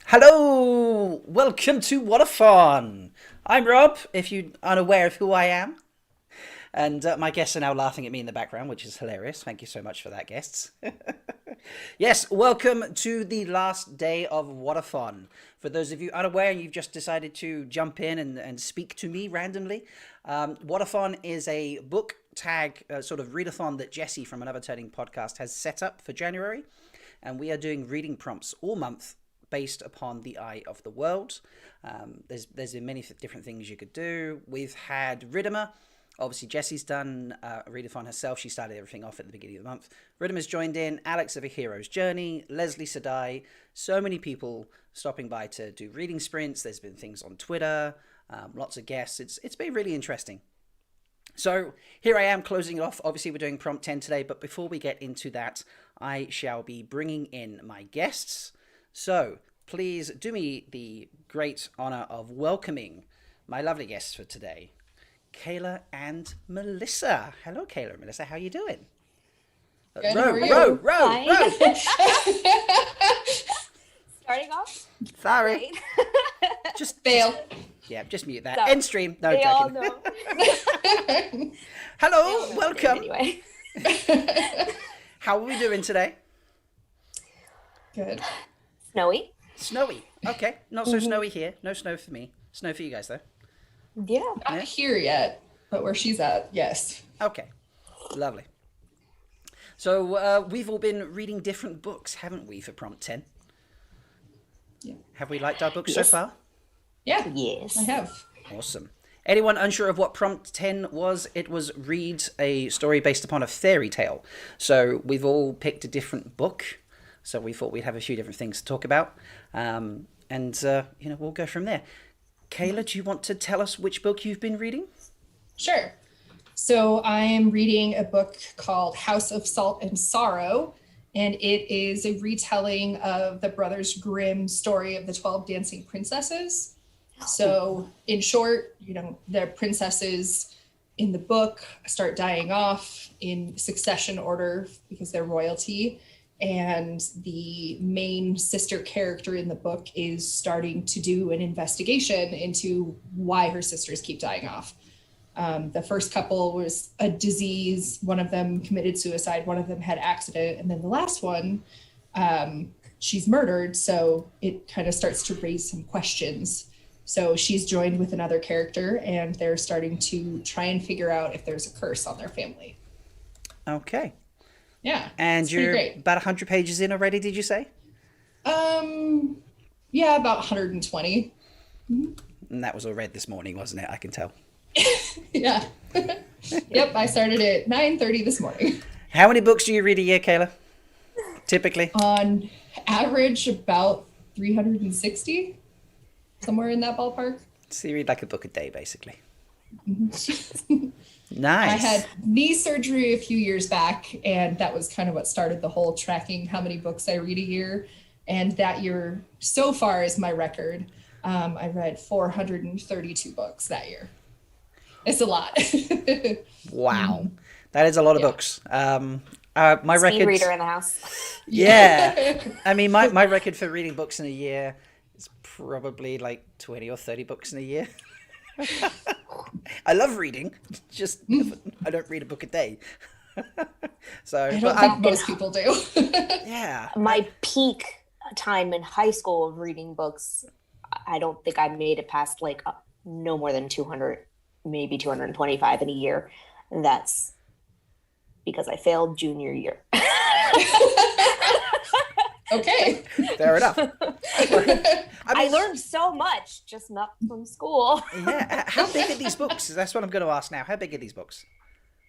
Hello! Welcome to WoTathon! I'm Rob, if you're unaware of who I am. And my guests are now laughing at me in the background, which is hilarious. Thank you so much for that, guests. Yes, welcome to the last day of WoTathon. For those of you unaware and you've just decided to jump in and speak to me randomly, WoTathon is a book tag sort of readathon that Jesse from Another Turning podcast has set up for January. And we are doing reading prompts all month based upon the eye of the world. There's been many different things you could do. We've had Riddimer. Obviously, Jessie's done a readathon herself. She started everything off at the beginning of the month. Riddimer's joined in. Alex of A Hero's Journey. Leslie Sadai. So many people stopping by to do reading sprints. There's been things on Twitter. Lots of guests. It's been really interesting. So here I am closing it off. Obviously, we're doing prompt 10 today. But before we get into that, I shall be bringing in my guests. So please do me the great honor of welcoming my lovely guests for today, Kayla and Melissa. Hello, Kayla and Melissa. How are you doing? Good, row. Starting off. Sorry. Just fail. Yeah, just mute that. So, End stream. No, they all joking. know. Hello, welcome. Anyway. How are we doing today? Good. Snowy. Snowy. Okay, not so snowy here. No snow for me. Snow for you guys though. Yeah. Not here yet, but where she's at, yes. Okay, lovely. So we've all been reading different books, haven't we, for prompt 10? Yeah. Have we liked our books Yes. so far? Yeah. Yes. I have. Awesome. Anyone unsure of what prompt 10 was? It was read a story based upon a fairy tale. So we've all picked a different book. So we thought we'd have a few different things to talk about. We'll go from there. Kayla, do you want to tell us which book you've been reading? Sure. So I am reading a book called House of Salt and Sorrow, and it is a retelling of the Brothers Grimm story of the 12 Dancing Princesses. So in short, the princesses in the book start dying off in succession order because they're royalty. And the main sister character in the book is starting to do an investigation into why her sisters keep dying off. The first couple was a disease. One of them committed suicide. One of them had accident. And then the last one, she's murdered. So it kind of starts to raise some questions. So she's joined with another character and they're starting to try and figure out if there's a curse on their family. Okay. Yeah. And you're great. about 100 pages in already, did you say? Yeah, about 120. And that was all read this morning, wasn't it? I can tell. Yeah. Yep, I started at 9:30 this morning. How many books do you read a year, Kayla? Typically? On average, about 360, somewhere in that ballpark. So you read like a book a day, basically. I Nice. had knee surgery a few years back, and that was kind of what started the whole tracking how many books I read a year. And that year, so far, is my record. I read 432 books that year. It's a lot. Wow. That is a lot of books. My Speed record. reader in the house. Yeah. I mean, my record for reading books in a year is probably like 20 or 30 books in a year. I love reading, just I don't read a book a day. So I don't think most people do. yeah. My peak time in high school of reading books, I don't think I made it past no more than 200, maybe 225 in a year. And that's because I failed junior year. Okay. Fair enough. I learned so much, just not from school. Yeah. How big are these books? That's what I'm going to ask now. How big are these books?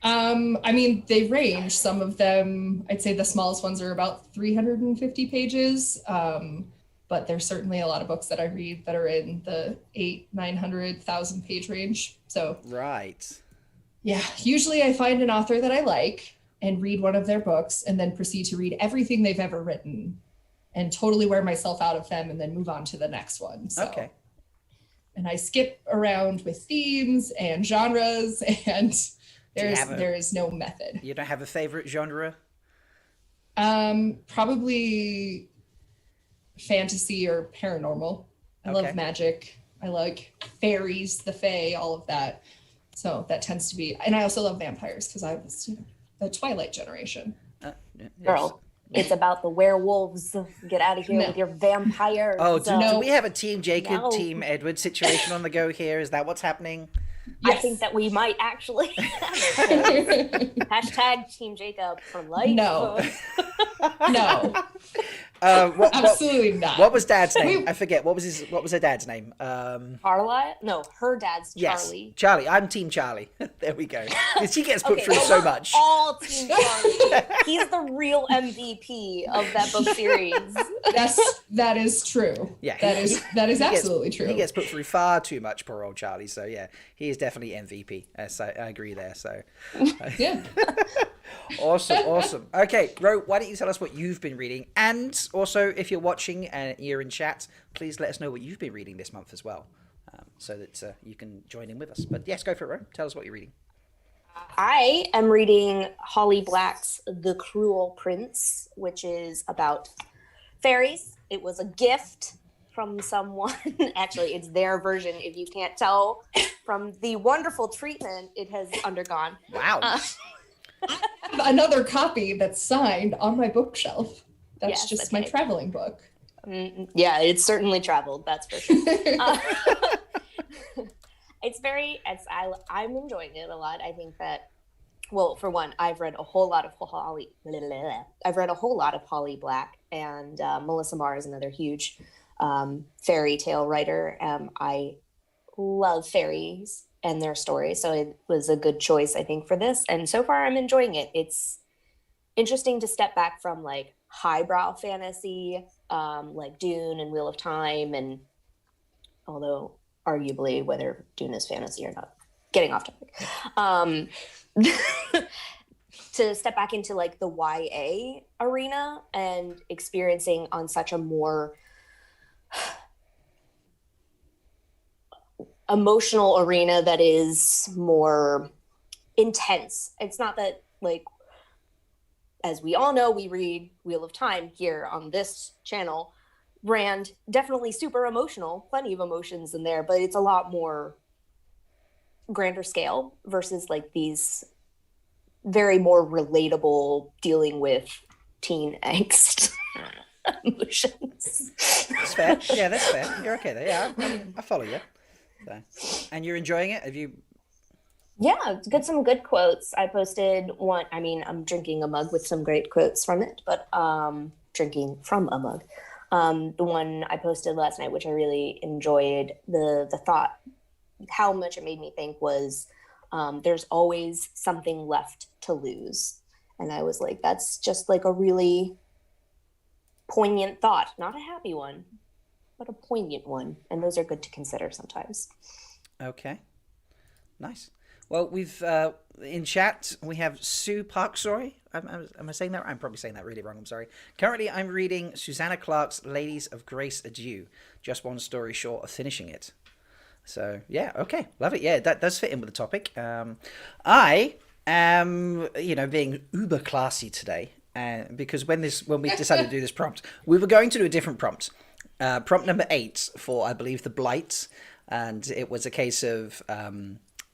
I mean, they range. Some of them, I'd say the smallest ones are about 350 pages. But there's certainly a lot of books that I read that are in the 900,000 page range. So Right. yeah, usually I find an author that I like and read one of their books and then proceed to read everything they've ever written and totally wear myself out of them and then move on to the next one. So, Okay. And I skip around with themes and genres, and there is no method. You don't have a favorite genre? Probably fantasy or paranormal. I love magic. I like fairies, the fae, all of that. So that tends to be, and I also love vampires because I was, the Twilight generation. Yes. Girl, it's about the werewolves. Get out of here with your vampires. Oh, do we have a Team Jacob, Team Edward situation on the go here? Is that what's happening? Yes. I think that we might actually hashtag Team Jacob for life. No. No. Absolutely not. What was Dad's name? I forget. What was her dad's name? Carlisle? No, her dad's Charlie. Yes, Charlie. I'm Team Charlie. There we go. Because he gets put through so much. All Team Charlie. He's the real MVP of that book series. That is true. Yeah, that is absolutely true. He gets put through far too much, poor old Charlie. So yeah, he is definitely MVP. So I agree there. So yeah. Awesome. Okay, Ro, why don't you tell us what you've been reading, and also if you're watching and you're in chat, please let us know what you've been reading this month as well, so that you can join in with us. But yes, go for it, Ro. Tell us what you're reading. I am reading Holly Black's The Cruel Prince, which is about fairies. It was a gift from someone. Actually, it's their version, if you can't tell from the wonderful treatment it has undergone. Wow. I have another copy that's signed on my bookshelf. That's just my traveling book. Yeah, it's certainly traveled, that's for sure. I'm enjoying it a lot. I think that, well, for one, I've read a whole lot of Holly Black, and Melissa Marr is another huge fairy tale writer. I love fairies and their stories, so it was a good choice, I think, for this. And so far, I'm enjoying it. It's interesting to step back from like highbrow fantasy, like Dune and Wheel of Time, and although arguably whether Dune is fantasy or not, getting off topic, to step back into like the YA arena and experiencing on such a more emotional arena that is more intense. It's not that, like, as we all know, we read Wheel of Time here on this channel. Rand, definitely super emotional, plenty of emotions in there, but it's a lot more grander scale versus like these very more relatable dealing with teen angst emotions. That's fair. Yeah, that's fair. You're okay there. Yeah, I follow you. So, and you're enjoying it? Have you? Yeah, some good quotes. I posted one. I mean, I'm drinking a mug with some great quotes from it, but drinking from a mug. The one I posted last night, which I really enjoyed, the thought, how much it made me think was, there's always something left to lose. And I was like, that's just like a really poignant thought, not a happy one, but a poignant one. And those are good to consider sometimes. Okay, nice. Well, we've in chat we have Sue Parksoy. Am I saying that? I'm probably saying that really wrong. I'm sorry. Currently, I'm reading Susanna Clarke's Ladies of Grace Adieu. Just one story short of finishing it. So yeah, okay, love it. Yeah, that does fit in with the topic. I am, being uber classy today, because when we decided to do this prompt, we were going to do a different prompt. Prompt number 8 for, I believe, The Blight, and it was a case of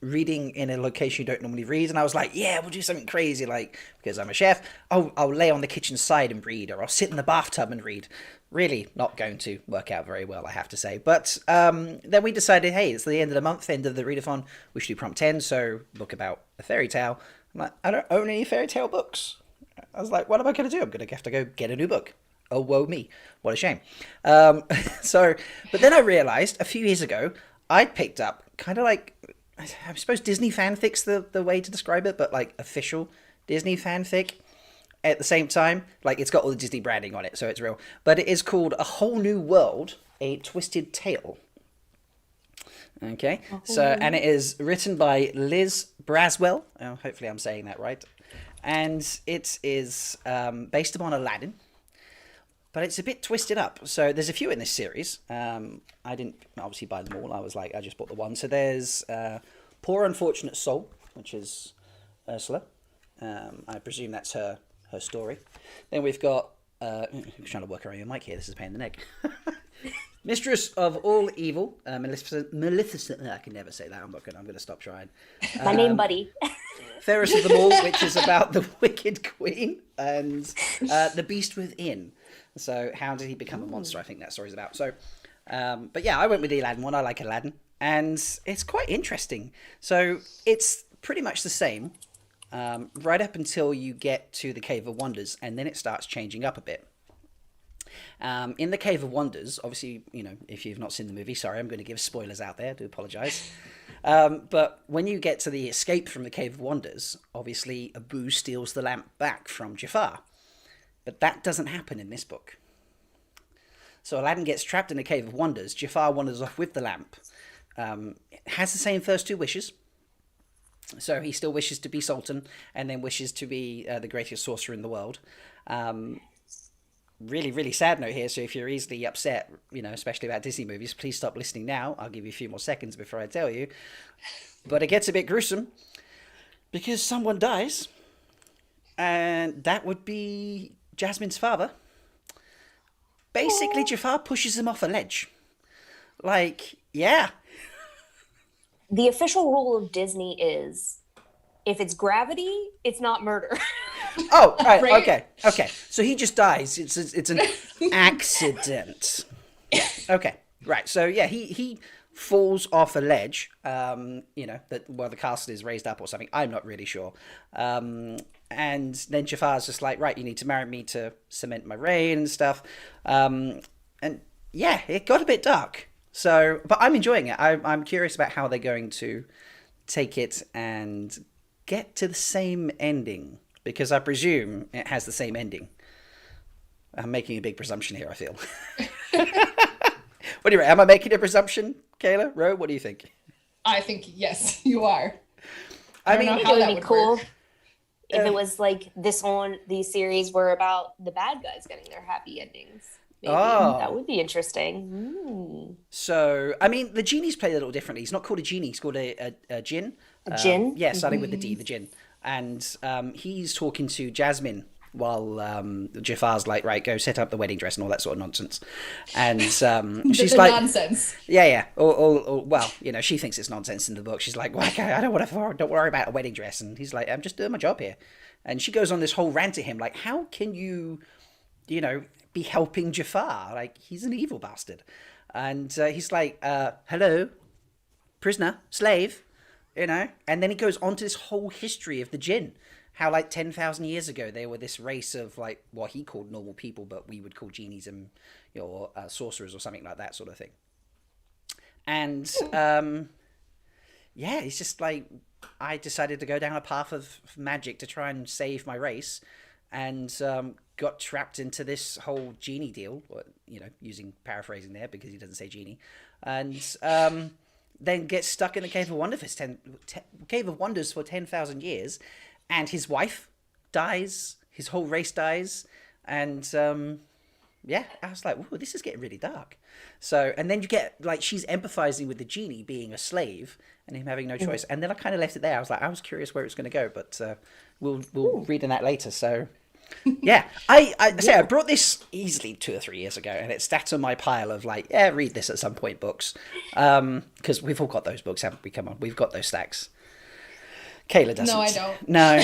reading in a location you don't normally read, and I was like, yeah, we'll do something crazy, like, because I'm a chef, I'll lay on the kitchen side and read, or I'll sit in the bathtub and read. Really not going to work out very well, I have to say. But then we decided, hey, it's the end of the month, end of the readathon, we should do prompt 10, so book about a fairy tale. I'm like, I don't own any fairy tale books. I was like, what am I going to do? I'm going to have to go get a new book. Oh, woe me. What a shame. But then I realized a few years ago, I'd picked up kind of like, I suppose Disney fanfic's the way to describe it, but like official Disney fanfic at the same time. Like, it's got all the Disney branding on it, so it's real. But it is called A Whole New World, A Twisted Tale. Okay, and it is written by Liz Braswell. Oh, hopefully I'm saying that right. And it is based upon Aladdin. But it's a bit twisted up. So there's a few in this series. I didn't obviously buy them all. I was like, I just bought the one. So there's Poor Unfortunate Soul, which is Ursula. I presume that's her story. Then we've got I'm trying to work around your mic here. This is a pain in the neck. Mistress of all evil, Maleficent. I can never say that. I'm going to stop trying. My name, buddy. Fairest of them all, which is about the wicked queen and the beast within. So how did he become a monster? I think that story's about. So, but yeah, I went with the Aladdin one. I like Aladdin, and it's quite interesting. So it's pretty much the same, right up until you get to the Cave of Wonders, and then it starts changing up a bit. In the Cave of Wonders, obviously, if you've not seen the movie, sorry, I'm going to give spoilers out there. I do apologise. But when you get to the escape from the Cave of Wonders, obviously, Abu steals the lamp back from Jafar. But that doesn't happen in this book. So Aladdin gets trapped in the Cave of Wonders. Jafar wanders off with the lamp. Has the same first two wishes. So he still wishes to be Sultan and then wishes to be the greatest sorcerer in the world. Really, really sad note here. So if you're easily upset, especially about Disney movies, please stop listening now. I'll give you a few more seconds before I tell you. But it gets a bit gruesome because someone dies, and that would be Jasmine's father. Basically, Jafar pushes him off a ledge. Yeah. The official rule of Disney is if it's gravity, it's not murder. Oh, right. Okay. So he just dies. It's an accident. Okay, right. So yeah, he falls off a ledge. The castle is raised up or something. I'm not really sure. And then Jafar's just like, right, you need to marry me to cement my reign and stuff. And yeah, it got a bit dark. So, but I'm enjoying it. I'm curious about how they're going to take it and get to the same ending. Because I presume it has the same ending. I'm making a big presumption here, I feel. What do you reckon? Am I making a presumption, Kayla? Ro, what do you think? I think, yes, you are. I mean, it would be cool if it was like these series were about the bad guys getting their happy endings. Maybe. Oh. That would be interesting. So, I mean, the genie's played a little differently. He's not called a genie, he's called a djinn. A djinn? Yeah, starting with the D, the djinn. And he's talking to Jasmine while Jafar's like, right, go set up the wedding dress and all that sort of nonsense. And she's like, nonsense. Yeah. Well, she thinks it's nonsense in the book. She's like, well, okay, don't worry about a wedding dress. And he's like, I'm just doing my job here. And she goes on this whole rant at him, like, how can you, be helping Jafar? Like, he's an evil bastard. And he's like, hello, prisoner, slave. And then he goes on to this whole history of the jinn, how 10,000 years ago they were this race of what he called normal people, but we would call genies and sorcerers or something like that sort of thing. And it's just like, I decided to go down a path of magic to try and save my race, and got trapped into this whole genie deal, paraphrasing there because he doesn't say genie, and then gets stuck in the Cave of Wonders for 10,000 years, and his wife dies, his whole race dies, and I was like, whoa, this is getting really dark. So, and then you get she's empathizing with the genie being a slave and him having no choice, and then I kind of left it there. I was curious where it's going to go, but we'll read on that later. So. Yeah, I brought this easily 2 or 3 years ago, and it's sat on my pile of read this at some point books, because we've all got those books, haven't we? Come on, we've got those stacks. Kayla doesn't. No, I don't. No.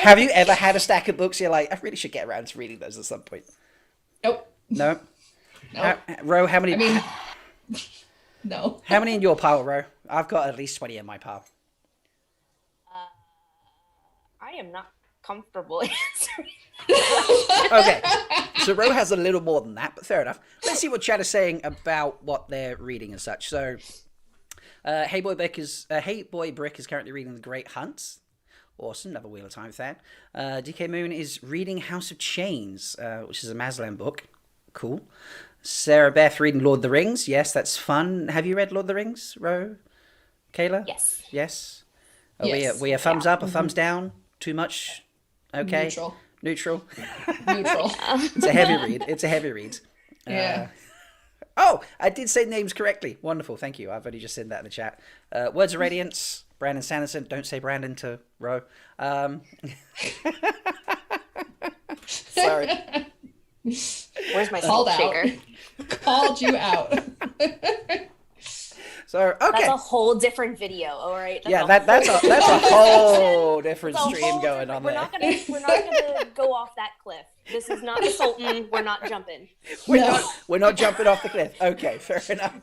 Have you ever had a stack of books you're like, I really should get around to reading those at some point? Nope. No? Ro, how many? No. How many in your pile, Ro? I've got at least 20 in my pile. I am not comfortable answering. Okay, so Ro has a little more than that, but fair enough. Let's see what chat is saying about what they're reading and such. So, Hey Boy Brick is currently reading The Great Hunt. Awesome, another Wheel of Time fan. DK Moon is reading House of Chains, which is a Maslan book. Cool. Sarah Beth reading Lord of the Rings. Yes, that's fun. Have you read Lord of the Rings, Ro? Kayla? Yes. Yes. Yes. We a thumbs up, a thumbs down? Too much? Okay. Neutral. It's a heavy read. Yeah. Oh, I did say names correctly. Wonderful. Thank you. I've only just said that in the chat. Words of Radiance. Brandon Sanderson. Don't say Brandon to Ro. Sorry. Where's my Called salt out. shaker? Called you out. So okay, That's a whole different video. All right. That's a whole different stream going on we're there. not gonna go off that cliff. This is not the Sultan. We're not jumping. We're not jumping off the cliff. Okay, fair enough.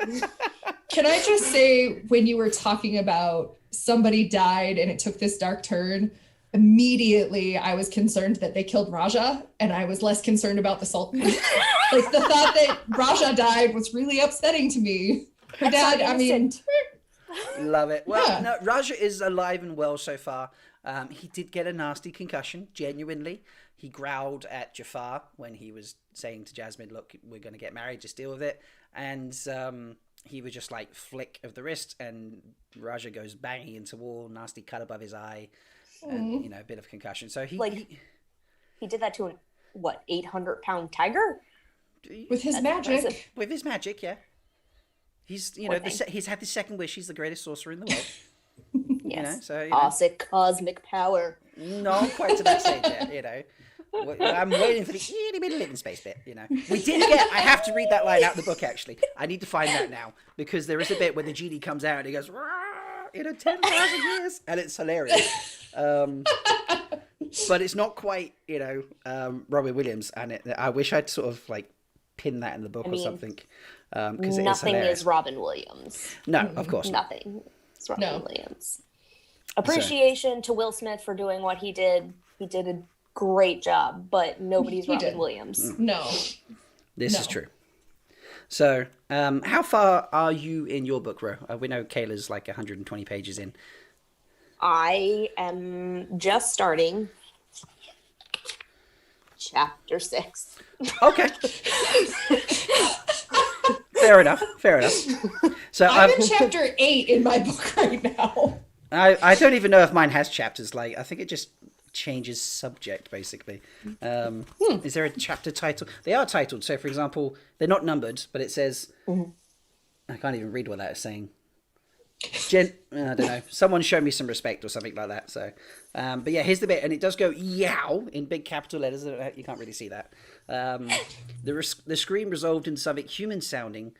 Can I just say, when you were talking about somebody died and it took this dark turn, immediately I was concerned that they killed Raja, and I was less concerned about the Sultan. Like, the thought that Raja died was really upsetting to me. Her dad, I mean, love it. Well, Yeah. no, Raja is alive and well so far. He did get a nasty concussion, genuinely. He growled at Jafar when he was saying to Jasmine, look, we're going to get married, just deal with it. And he was just like flick of the wrist, and Raja goes banging into wall, nasty cut above his eye, and, you know, a bit of concussion. So he did that to an, 800-pound tiger? with his magic. Impressive. With his magic, yeah. He's, you know, he's had the second wish. He's the greatest sorcerer in the world. Yes. You know, so, you know. Classic cosmic power. Not quite to that stage yet, you know. I'm waiting for the itty bitty living space bit, you know. I have to read that line out of the book, actually. I need to find that now, because there is a bit where the genie comes out and he goes, in a 10,000 years, and it's hilarious. But it's not quite, you know, Robin Williams, and I wish I'd sort of like pin that in the book or something. Because Nothing is Robin Williams. No, of course not. Nothing. It's Robin Williams. Appreciation to Will Smith for doing what he did. He did a great job, but nobody's Robin Williams. No. This is true. So, how far are you in your book, Ro? We know Kayla's like 120 pages in. I am just starting chapter 6. Okay. Fair enough. So I'm in chapter 8 in my book right now. I don't even know if mine has chapters. Like, I think it just changes subject, basically. Is there a chapter title? They are titled. So, for example, they're not numbered, but it says... I can't even read what that is saying. I don't know. Someone show me some respect or something like that. So, but yeah, here's the bit, and it does go yow in big capital letters. You can't really see that. The scream resolved into something human sounding.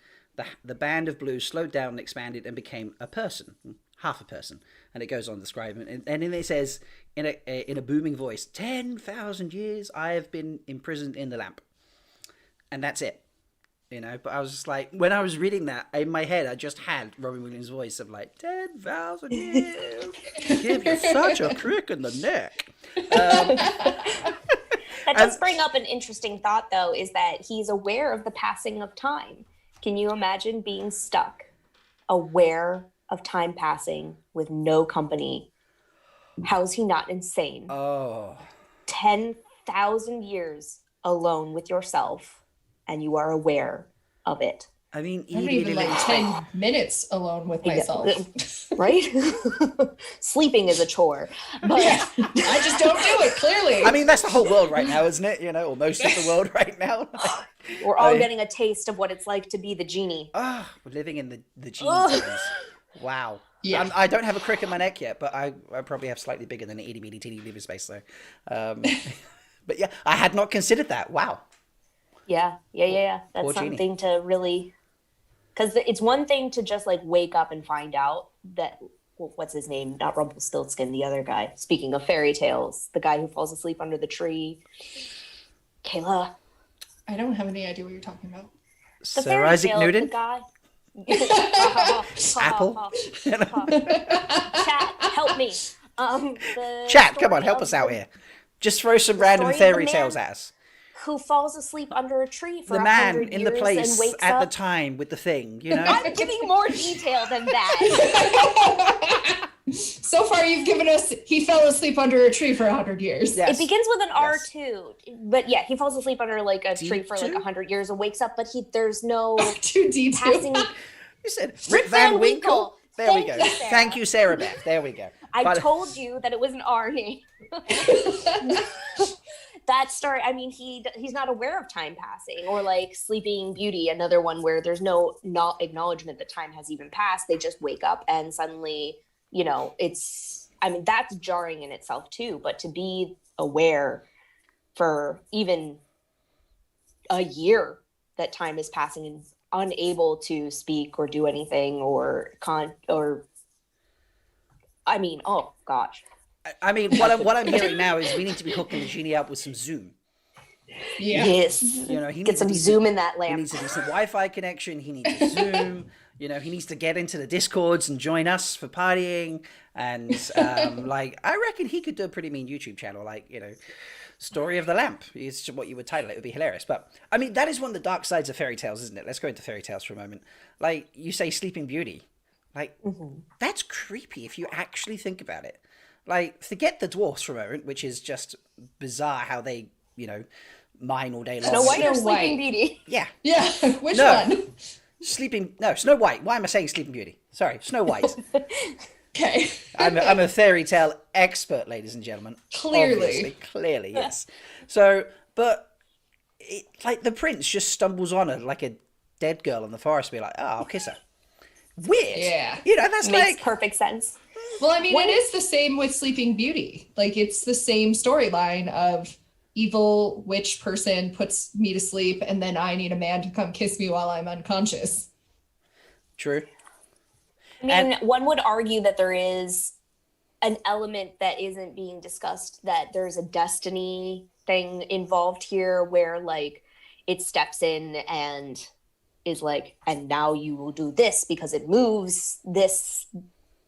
The band of blue slowed down and expanded and became a person, half a person, and it goes on describing. And then it says in a booming voice, 10,000 years I have been imprisoned in the lamp, and that's it. You know, but I was just like, when I was reading that, in my head, I just had Robin Williams' voice of like, 10,000 years, give you such a crick in the neck. That does bring up an interesting thought, though, is that he's aware of the passing of time. Can you imagine being stuck, aware of time passing with no company? How is he not insane? Oh. 10,000 years alone with yourself. And you are aware of it. I mean, I'm even like 10 minutes alone with myself. Right? Sleeping is a chore. But yeah, I just don't do it, clearly. I mean, that's the whole world right now, isn't it? You know, or most of the world right now. We're all getting a taste of what it's like to be the genie. We're living in the genie times. Wow. Yeah. I don't have a crick in my neck yet, but I probably have slightly bigger than an itty bitty teeny living space, though. But yeah, I had not considered that. Wow. Yeah. That's Poor something genie. to really, because it's one thing to just like wake up and find out that, what's his name? Not Rumpelstiltskin, the other guy. Speaking of fairy tales, the guy who falls asleep under the tree. Kayla. I don't have any idea what you're talking about. The Sir fairy Isaac tale, Newton? the guy. Apple? Chat, help me. Chat, come on, help us out here. Just throw some random story of fairy the tales man at us. Who falls asleep under a tree for The 100 man in years the place and wakes at up. the time with the thing, you know? I'm giving more detail than that. So far, you've given us, he fell asleep under a tree for 100 years. Yes. It begins with an Yes. R2, but yeah, he falls asleep under like a tree for like D2? 100 years and wakes up, but there's no 2D2. passing. You said Rip Van Winkle? There we go. Thank you, Sarah. Thank you, Sarah Beth. There we go. I But- told you that it was an R name. That story, I mean, he's not aware of time passing, or like Sleeping Beauty, another one where there's no acknowledgement that time has even passed. They just wake up and suddenly, you know, I mean, that's jarring in itself too, but to be aware for even a year that time is passing and unable to speak or do anything I mean, oh gosh. I mean, what I'm hearing now is we need to be hooking the genie up with some Zoom. Yeah. Yes. You know, he Get needs some a decent, Zoom in that lamp. He needs a decent Wi-Fi connection. He needs a Zoom. You know, he needs to get into the Discords and join us for partying. And like, I reckon he could do a pretty mean YouTube channel, like, you know, Story of the Lamp is what you would title it. It would be hilarious. But I mean, that is one of the dark sides of fairy tales, isn't it? Let's go into fairy tales for a moment. Like you say, Sleeping Beauty. Like, that's creepy if you actually think about it. Like, forget the dwarfs for a moment, which is just bizarre how they, you know, mine all day long. Snow White or Snow Sleeping White. Beauty? Yeah. Which No. one? Snow White. Why am I saying Sleeping Beauty? Sorry, Snow White. Okay. I'm a fairy tale expert, ladies and gentlemen. Clearly. Clearly, yes. So, but like the prince just stumbles on her like a dead girl in the forest, be like, oh, I'll kiss her. Weird. Yeah. You know, that's Makes like perfect sense. Well, I mean, it is the same with Sleeping Beauty. Like, it's the same storyline of evil witch person puts me to sleep, and then I need a man to come kiss me while I'm unconscious. True. I mean, one would argue that there is an element that isn't being discussed, that there's a destiny thing involved here where, like, it steps in and is like, and now you will do this because it moves this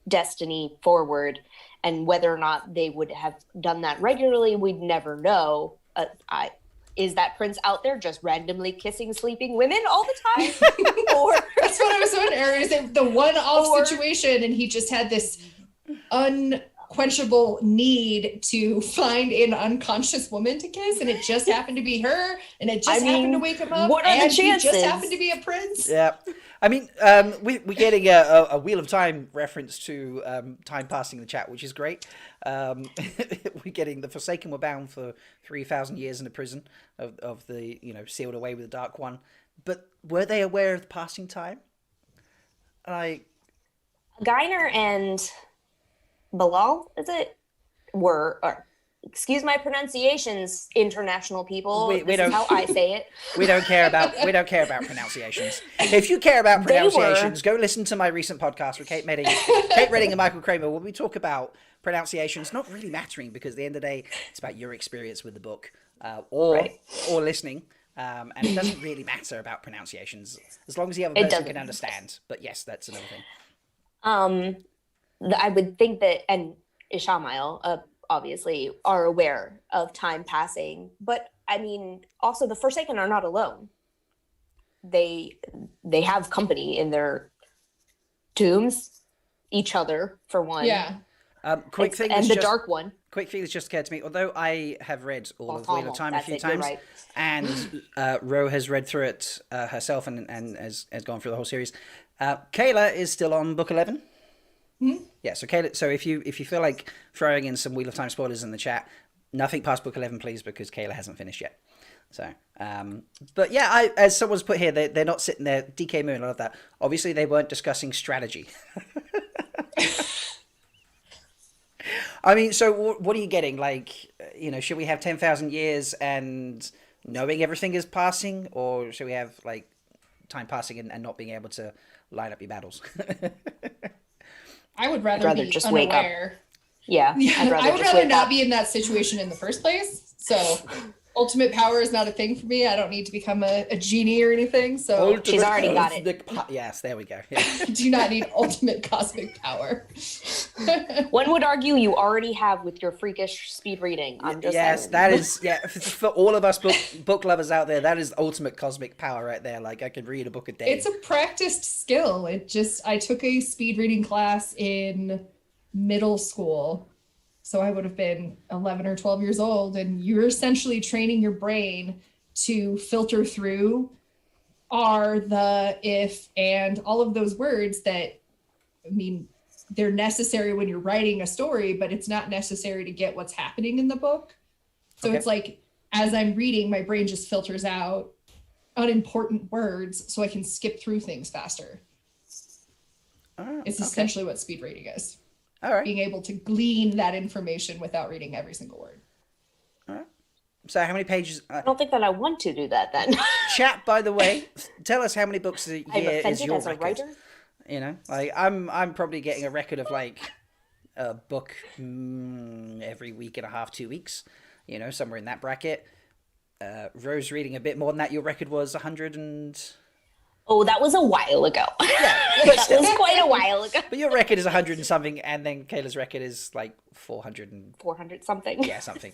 destiny forward. And whether or not they would have done that regularly, we'd never know. Is that prince out there just randomly kissing sleeping women all the time? Or That's what I was wondering. Is it the one-off situation, and he just had this unquenchable need to find an unconscious woman to kiss, and it just happened to be her, and it just happened to wake him up. What are the and chances? He just happened to be a prince. Yeah. I mean, we're getting a Wheel of Time reference to time passing in the chat, which is great. We're getting the Forsaken were bound for 3,000 years in a prison of the, you know, sealed away with the Dark One. But were they aware of the passing time? Like, Geiner and Bilal, is it? Excuse my pronunciations, international people. We This don't- is how I say it. we don't care about pronunciations. If you care about pronunciations, go listen to my recent podcast with Kate Redding and Michael Kramer, where we talk about pronunciations not really mattering, because at the end of the day, it's about your experience with the book or listening. And it doesn't really matter about pronunciations as long as you have a person who can understand. But yes, that's another thing. I would think that, and Ishamael, obviously, are aware of time passing. But I mean, also the Forsaken are not alone. They have company in their tombs, each other for one. Yeah. Quick thing and the Dark One. Quick thing that's just occurred to me. Although I have read all of Wheel of Time a few You're times, right. and Ro has read through it herself and has gone through the whole series. Kayla is still on book 11. Mm-hmm. Yeah, so Kayla. So if you feel like throwing in some Wheel of Time spoilers in the chat, nothing past book 11, please, because Kayla hasn't finished yet. So, but yeah, as someone's put here, they're not sitting there. DK Moon, I love that. Obviously, they weren't discussing strategy. I mean, so what are you getting? Like, you know, should we have 10,000 years and knowing everything is passing, or should we have like time passing and not being able to line up your battles? I would rather be just unaware. wake up. Yeah, I would rather not be in that situation in the first place. So ultimate power is not a thing for me. I don't need to become a genie or anything. So She's already got it. Yes, there we go. Yeah. I do not need ultimate cosmic power. One would argue you already have with your freakish speed reading. I'm just Yes, saying. that is, yeah, for all of us book lovers out there, that is ultimate cosmic power right there. Like, I could read a book a day. It's a practiced skill. I took a speed reading class in middle school. So I would have been 11 or 12 years old, and you're essentially training your brain to filter through are, the, if, and all of those words that, I mean, they're necessary when you're writing a story, but it's not necessary to get what's happening in the book. So It's like, as I'm reading, my brain just filters out unimportant words so I can skip through things faster. It's essentially what speed reading is. All right. Being able to glean that information without reading every single word. All right. So how many pages? I don't think that I want to do that then. Chat, by the way, tell us how many books a I'm year is offended your as a record. writer. You know, like I'm probably getting a record of like a book every week and a half, 2 weeks. You know, somewhere in that bracket. Rose reading a bit more than that. Your record was 100 and... Oh, that was a while ago. Yeah, That was quite a while ago. but your record is 100 and something, and then Kayla's record is like 400 and... 400 something. Yeah, something.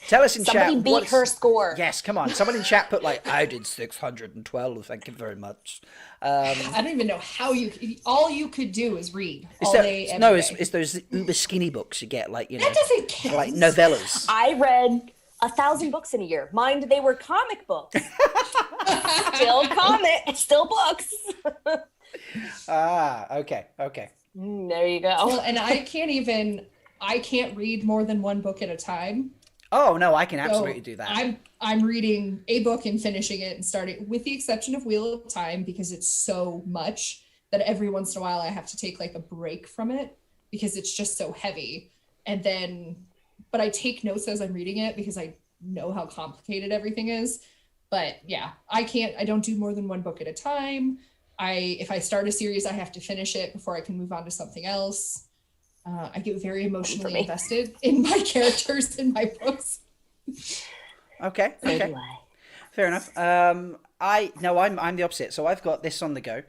Tell us in Somebody chat. beat her score. Yes, come on. Someone in chat put like, I did 612. Thank you very much. I don't even know how all you could do is read all day, every day. It's those uber skinny books you get, like, you know. That doesn't count. Like novellas. I read 1,000 books in a year. Mind, they were comic books. Still books. Okay. There you go. Well, and I can't read more than one book at a time. Oh no, I can absolutely So do that. I'm reading a book and finishing it and starting, with the exception of Wheel of Time, because it's so much that every once in a while I have to take like a break from it because it's just so heavy. And then, but I take notes as I'm reading it because I know how complicated everything is. But yeah, I don't do more than one book at a time. If I start a series, I have to finish it before I can move on to something else. I get very emotionally invested in my characters in my books. Okay. Fair enough. I'm the opposite. So I've got this on the go.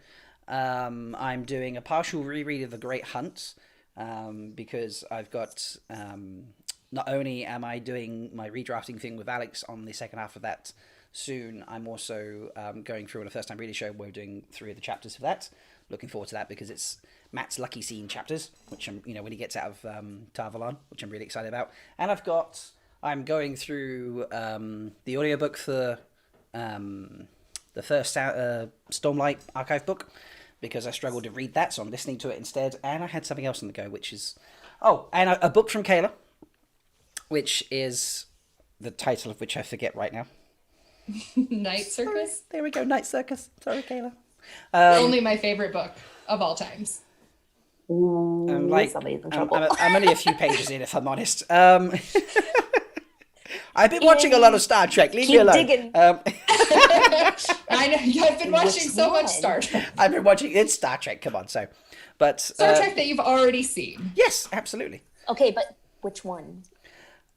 I'm doing a partial reread of The Great Hunt because I've got not only am I doing my redrafting thing with Alex on the second half of that soon, I'm also going through on a first time reader show. We're doing 3 of the chapters for that. Looking forward to that because it's Matt's lucky scene chapters, which I'm, when he gets out of Tarvalon, which I'm really excited about. And I'm going through the audiobook for the first Stormlight archive book because I struggled to read that, so I'm listening to it instead. And I had something else on the go, which is and a book from Kayla, which is the title of which I forget right now. Night Circus. There we go, Night Circus. Sorry, Kayla. Only my favorite book of all times. Somebody's in trouble. I'm only a few pages in, if I'm honest. I've been watching a lot of Star Trek. Leave me alone. Digging. I know I've been watching so much Star Trek. I've been watching. It's Star Trek. Come on, Star Trek that you've already seen. Yes, absolutely. Okay, but which one?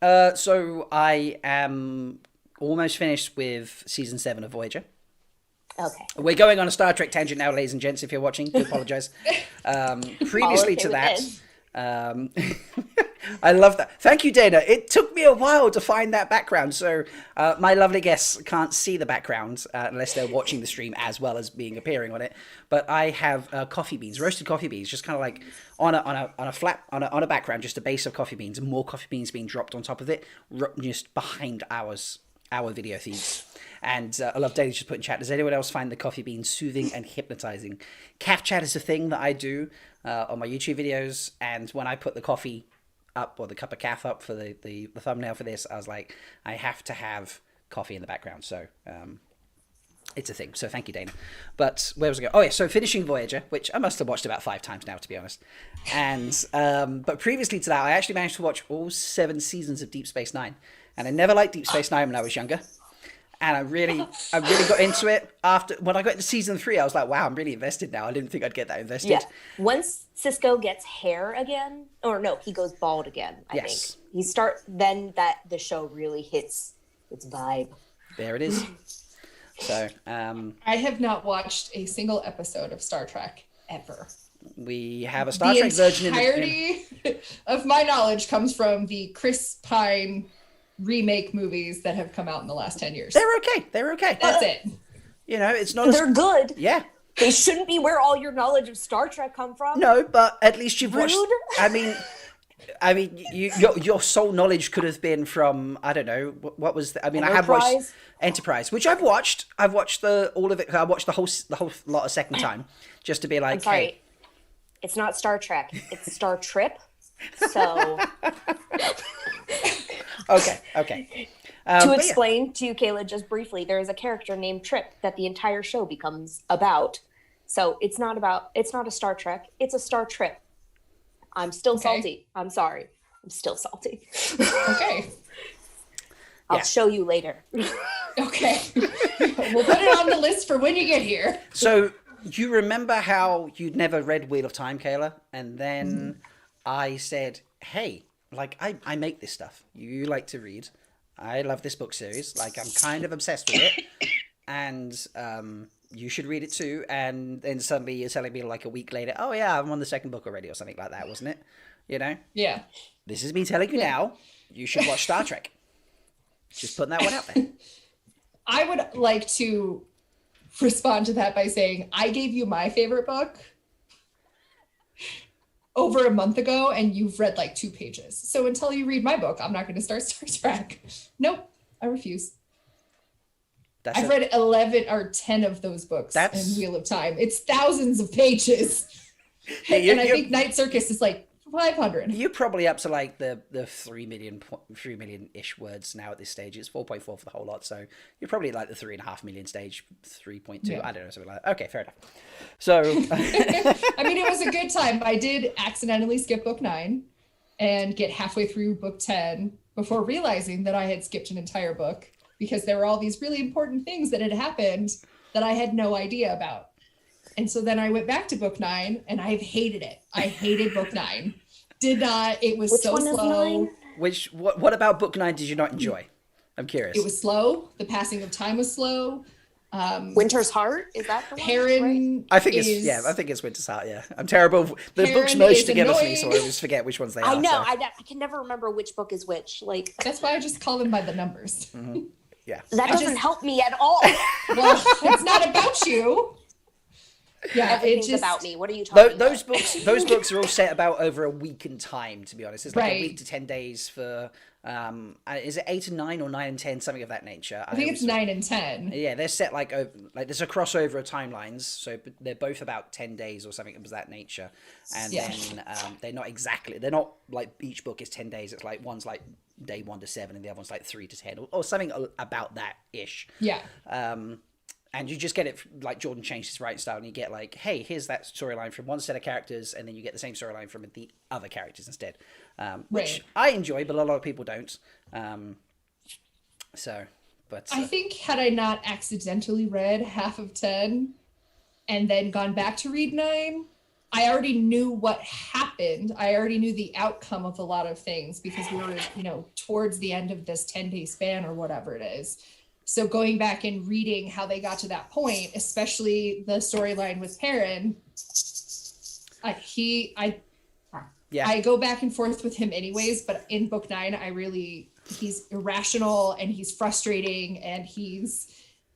So I am almost finished with season 7 of Voyager. Okay. We're going on a Star Trek tangent now, ladies and gents, if you're watching. I apologize. Previously to that, I love that. Thank you, Dana. It took me a while to find that background, so my lovely guests can't see the background unless they're watching the stream as well as appearing on it. But I have coffee beans, roasted coffee beans, just kind of like on a background, just a base of coffee beans, and more coffee beans being dropped on top of it, just behind our video feeds. And I love Dana just put in chat, does anyone else find the coffee bean soothing and hypnotizing? Calf chat is a thing that I do on my YouTube videos, and when I put the coffee up, or the cup of calf up for the thumbnail for this, I was like, I have to have coffee in the background, so it's a thing. So thank you, Dana. But where was I going? Oh yeah, so finishing Voyager, which I must have watched about 5 times now, to be honest. And but previously to that, I actually managed to watch all 7 seasons of Deep Space Nine, and I never liked Deep Space Nine when I was younger. And I really got into it when I got into season 3. I was like, wow, I'm really invested now. I didn't think I'd get that invested. Yeah. Once Cisco gets hair again, or no, he goes bald again. I think then the show really hits its vibe. There it is. So I have not watched a single episode of Star Trek ever. We have a Star Trek version. The entirety of my knowledge comes from the Chris Pine remake movies that have come out in the last 10 years. They're okay. That's it. It's not. They're good. Yeah. They shouldn't be where all your knowledge of Star Trek come from. No, but at least you've watched. I mean, your sole knowledge could have been from, I don't know, what was the, I mean, Enterprise? I have watched Enterprise, which I've watched. I've watched all of it. I watched the whole lot a second time just to be like, I'm sorry. Hey. It's not Star Trek. It's Star Trip. So. Okay. To explain to Kayla just briefly, there is a character named Trip that the entire show becomes about. So it's not a Star Trek. It's a Star Trip. I'm still salty. I'm sorry. I'm still salty. Okay. I'll show you later. Okay. We'll put it on the list for when you get here. So you remember how you'd never read Wheel of Time, Kayla? And then I said, hey, like I make this stuff. You like to read. I love this book series. Like I'm kind of obsessed with it. And you should read it too. And then suddenly you're telling me like a week later, oh yeah, I'm on the second book already or something like that, wasn't it? You know? Yeah. This is me telling you now, you should watch Star Trek. Just putting that one out there. I would like to respond to that by saying I gave you my favorite book over a month ago and you've read like 2 pages. So until you read my book, I'm not going to start Star Trek. Nope, I refuse. I've read 11 or 10 of those books in Wheel of Time. It's thousands of pages. And I think Night Circus is like 500. You're probably up to like the 3 million-ish words now at this stage. It's 4.4 for the whole lot, so you're probably like the 3.5 million stage, 3.2. Yeah. I don't know, something like that. Okay, fair enough. So, I mean, it was a good time. I did accidentally skip book 9 and get halfway through book 10 before realizing that I had skipped an entire book because there were all these really important things that had happened that I had no idea about. And so then I went back to book 9 and I've hated it. I hated book 9. It was so slow. What about book 9 did you not enjoy? I'm curious. It was slow. The passing of time was slow. Winter's Heart, is that the one? Perrin, I think it's Winter's Heart. Yeah, I'm terrible. The books merged together for me, so I always forget which ones they are. I know. So. I can never remember which book is which. Like that's why I just call them by the numbers. Mm-hmm. Yeah, that doesn't help me at all. Well, it's not about you. Yeah, everything's about me. What are you talking about? Those books are all set about over a week in time. To be honest, it's like a week to 10 days for. Is it 8 and 9 or 9 and 10, something of that nature? I think it's 9 and 10. Yeah, they're set like there's a crossover of timelines, so they're both about 10 days or something of that nature. And then they're not like each book is 10 days. It's like one's like day 1 to 7, and the other one's like 3 to 10, or something about that ish. Yeah. And you just get it like Jordan changed his writing style, and you get like, hey, here's that storyline from one set of characters, and then you get the same storyline from the other characters instead, which I enjoy, but a lot of people don't. I think had I not accidentally read half of 10 and then gone back to read 9, I already knew what happened. I already knew the outcome of a lot of things because we were, towards the end of this 10-day span or whatever it is. So going back and reading how they got to that point, especially the storyline with Perrin, I go back and forth with him anyways, but in book 9, he's irrational and he's frustrating and he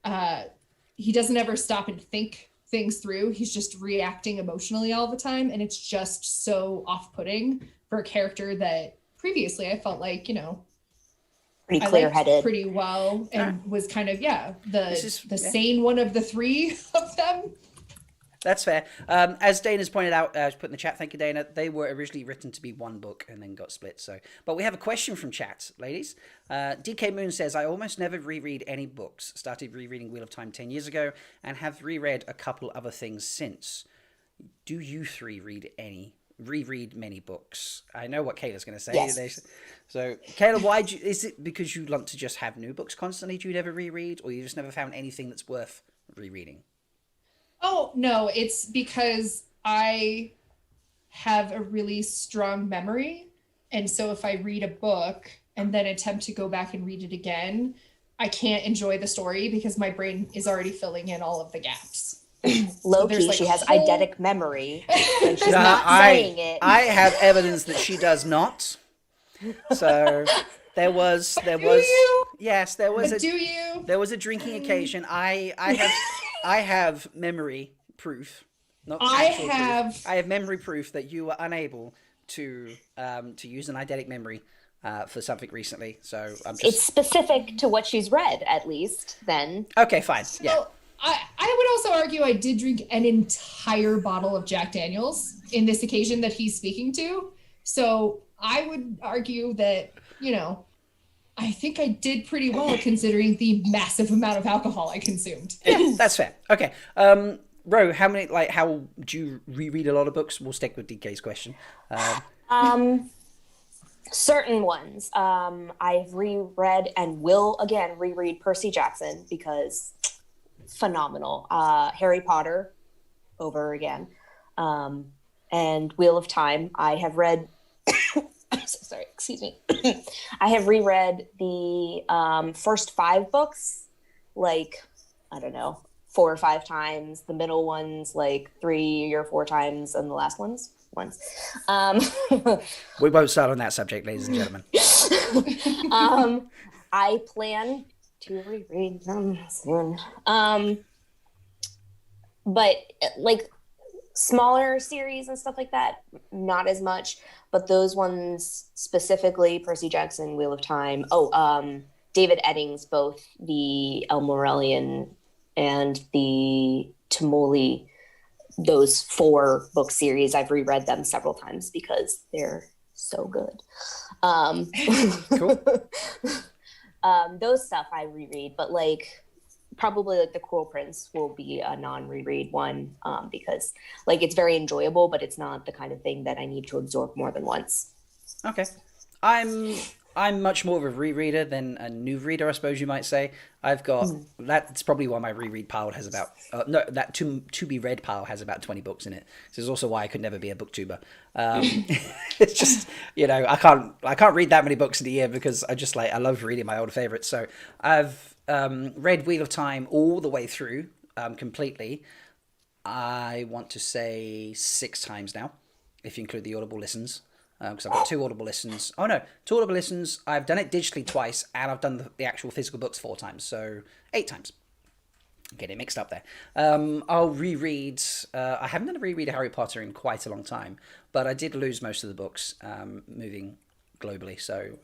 doesn't ever stop and think things through. He's just reacting emotionally all the time. And it's just so off-putting for a character that previously I felt like, pretty clear-headed, pretty well, and was kind of the sane one of the 3 of them. That's fair. As Dana's pointed out, put in the chat, thank you, Dana. They were originally written to be one book and then got split. But we have a question from chat, ladies. DK Moon says, I almost never reread any books. Started rereading Wheel of Time 10 years ago and have reread a couple other things since. Do you 3 reread many books? I know what Kayla's going to say. Yes. So, Kayla, is it because you want to just have new books constantly? Do you never reread, or you just never found anything that's worth rereading? Oh, no, it's because I have a really strong memory. And so if I read a book and then attempt to go back and read it again, I can't enjoy the story because my brain is already filling in all of the gaps. Low-key, she has eidetic memory, and she's not saying it. I have evidence that she does not. So there was yes, there was there was a drinking occasion. I have memory proof. I have memory proof that you were unable to use an eidetic memory for something recently. So it's specific to what she's read, at least. Then okay, fine. Yeah. I would also argue I did drink an entire bottle of Jack Daniels in this occasion that he's speaking to. So I would argue that, I think I did pretty well considering the massive amount of alcohol I consumed. Yeah, that's fair. Okay. Ro, how do you reread a lot of books? We'll stick with DK's question. Certain ones. I've reread and will again reread Percy Jackson because phenomenal. Harry Potter over again. And Wheel of Time. I have read, I'm so sorry, excuse me. I have reread the first 5 books, like, I don't know, 4 or 5 times. The middle ones, like 3 or 4 times, and the last ones, once. We won't start on that subject, ladies and gentlemen. I plan to reread them soon. But like smaller series and stuff like that, not as much. But those ones specifically, Percy Jackson, Wheel of Time. David Eddings, both the El Morellian and the Tamoli, those 4 book series, I've reread them several times because they're so good. Cool. Those stuff I reread, but like probably like The Cruel Prince will be a non-reread one because like it's very enjoyable, but it's not the kind of thing that I need to absorb more than once. Okay. I'm much more of a rereader than a new reader, I suppose you might say. I've got that's probably why my reread pile has about that to be read pile has about 20 books in it. This is also why I could never be a booktuber. It's just, you know, I can't read that many books in a year because I love reading my old favorites. So I've read Wheel of Time all the way through completely. I want to say 6 times now, if you include the Audible listens. Because I've got 2 Audible listens. Oh no, 2 Audible listens. I've done it digitally twice, and I've done the actual physical books 4 times, so 8 times. Getting mixed up there. I'll reread. I haven't done a reread of Harry Potter in quite a long time, but I did lose most of the books moving globally, so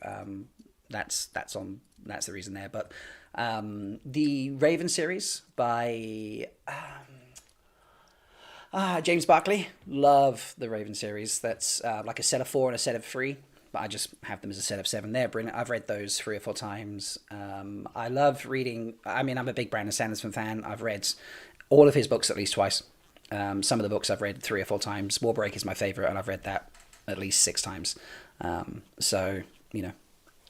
that's the reason there. But the Raven series by James Barkley. Love the Raven series. That's like a set of 4 and a set of 3. But I just have them as a set of 7. They're brilliant. I've read those 3 or 4 times. I love reading. I mean, I'm a big Brandon Sanderson fan. I've read all of his books at least twice. Some of the books I've read 3 or 4 times. Warbreak is my favorite, and I've read that at least 6 times. So, you know,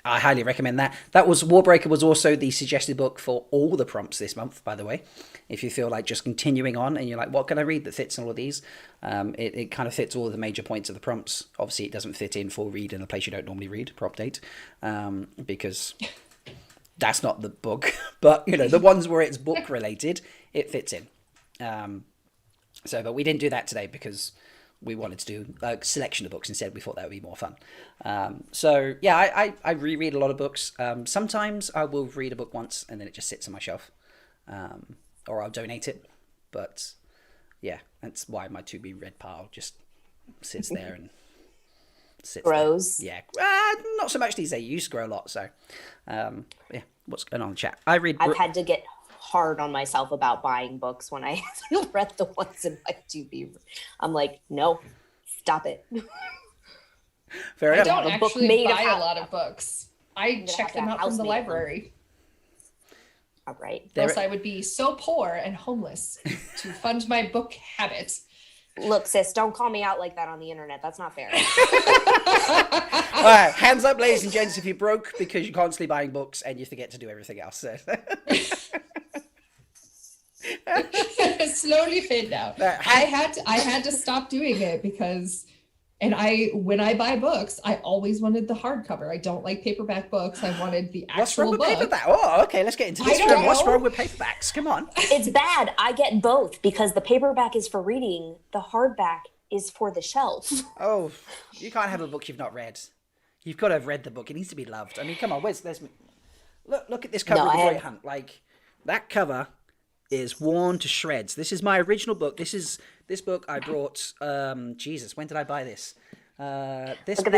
I highly recommend that. Warbreaker was also the suggested book for all the prompts this month, by the way. If you feel like just continuing on and you're like, what can I read that fits in all of these? It kind of fits all of the major points of the prompts. Obviously, it doesn't fit in for read in a place you don't normally read, prompt 8, because that's not the book. But, you know, the ones where it's book related, it fits in. But we didn't do that today because we wanted to do a selection of books instead. We thought that would be more fun. I reread a lot of books. Sometimes I will read a book once and then it just sits on my shelf, or I'll donate it. But yeah, that's why my to be read pile just sits there and grows. There. Yeah, not so much these days. You used to grow a lot. So what's going on in the chat? I've had to get hard on myself about buying books when I read the ones in my to be. I'm like, no, stop it. Fair enough. I don't actually buy a lot of books. I check them out from the library. All right. Else I would be so poor and homeless to fund my book habit. Look, sis, don't call me out like that on the internet. That's not fair. All right, hands up, ladies and gents, if you're broke because you're constantly buying books and you forget to do everything else. Slowly fade down. I had to stop doing it because, when I buy books, I always wanted the hardcover. I don't like paperback books. I wanted the actual What's wrong with book. paperback? Oh, okay, let's get into this. What's wrong with paperbacks? Come on. It's bad. I get both because the paperback is for reading. The hardback is for the shelf. Oh, you can't have a book you've not read. You've got to have read the book. It needs to be loved. I mean, come on. Look at this cover of The Great Hunt. Like, that cover is worn to shreds. This is my original book. This book I brought. Jesus, when did I buy this? This book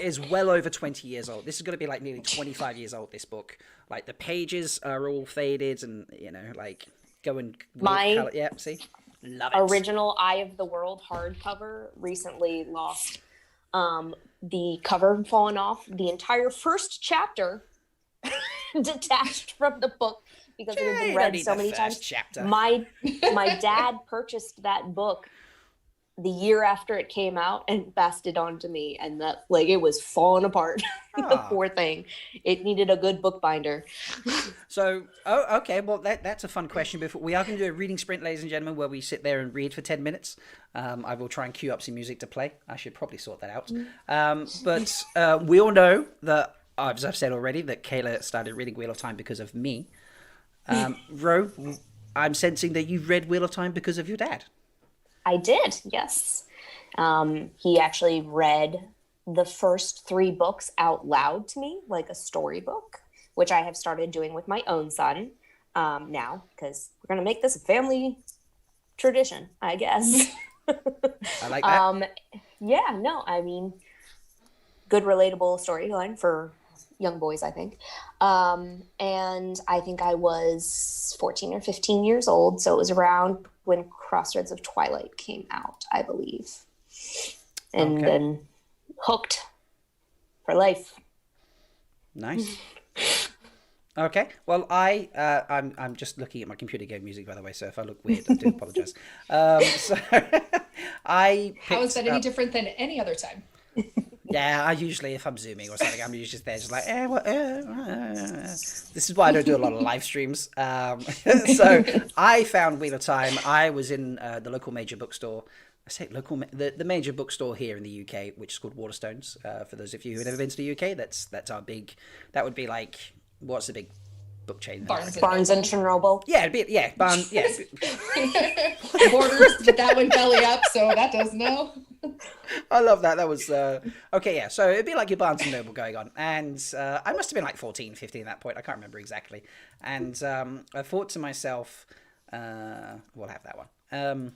is well over 20 years old. This is going to be like nearly 25 years old. This book, like the pages are all faded, and you know, like my see, love it. Original Eye of the World hardcover recently lost the cover fallen off. The entire first chapter detached from the book. Because it had been read so many times. Chapter. My dad purchased that book the year after it came out and passed it on to me, and that like it was falling apart. The poor thing. It needed a good bookbinder. So, okay. Well, that's a fun question. Before we are going to do a reading sprint, ladies and gentlemen, where we sit there and read for 10 minutes. I will try and cue up some music to play. I should probably sort that out. But we all know that, as I've said already, that Kayla started reading Wheel of Time because of me. Ro, I'm sensing that you've read Wheel of Time because of your dad. I did, yes. He actually read the first 3 books out loud to me, like a storybook, which I have started doing with my own son now, because we're going to make this a family tradition, I guess. I like that. Yeah, no, I mean, good relatable storyline for young boys, I think. And I think I was 14 or 15 years old, so it was around when Crossroads of Twilight came out, I believe. And then hooked for life. Nice. Okay. Well, I'm just looking at my computer game music, by the way. So if I look weird, I do apologize. So How is that any different than any other time? Yeah, I usually, if I'm zooming or something, I'm usually just there, just like, This is why I don't do a lot of live streams. So I found Wheel of Time. I was in the local major bookstore. I say local, the major bookstore here in the UK, which is called Waterstones. For those of you who have never been to the UK, that's our big. That would be like, what's the big book chain? Barnes and Chernobyl. Yeah, it'd be, yeah, Barnes. Yeah. Borders, but that went belly up, so that does no. I love that. That was okay. Yeah, so it'd be like your Barnes and Noble going on, and I must have been like 14, 15 at that point. I can't remember exactly. And I thought to myself, we'll have that one.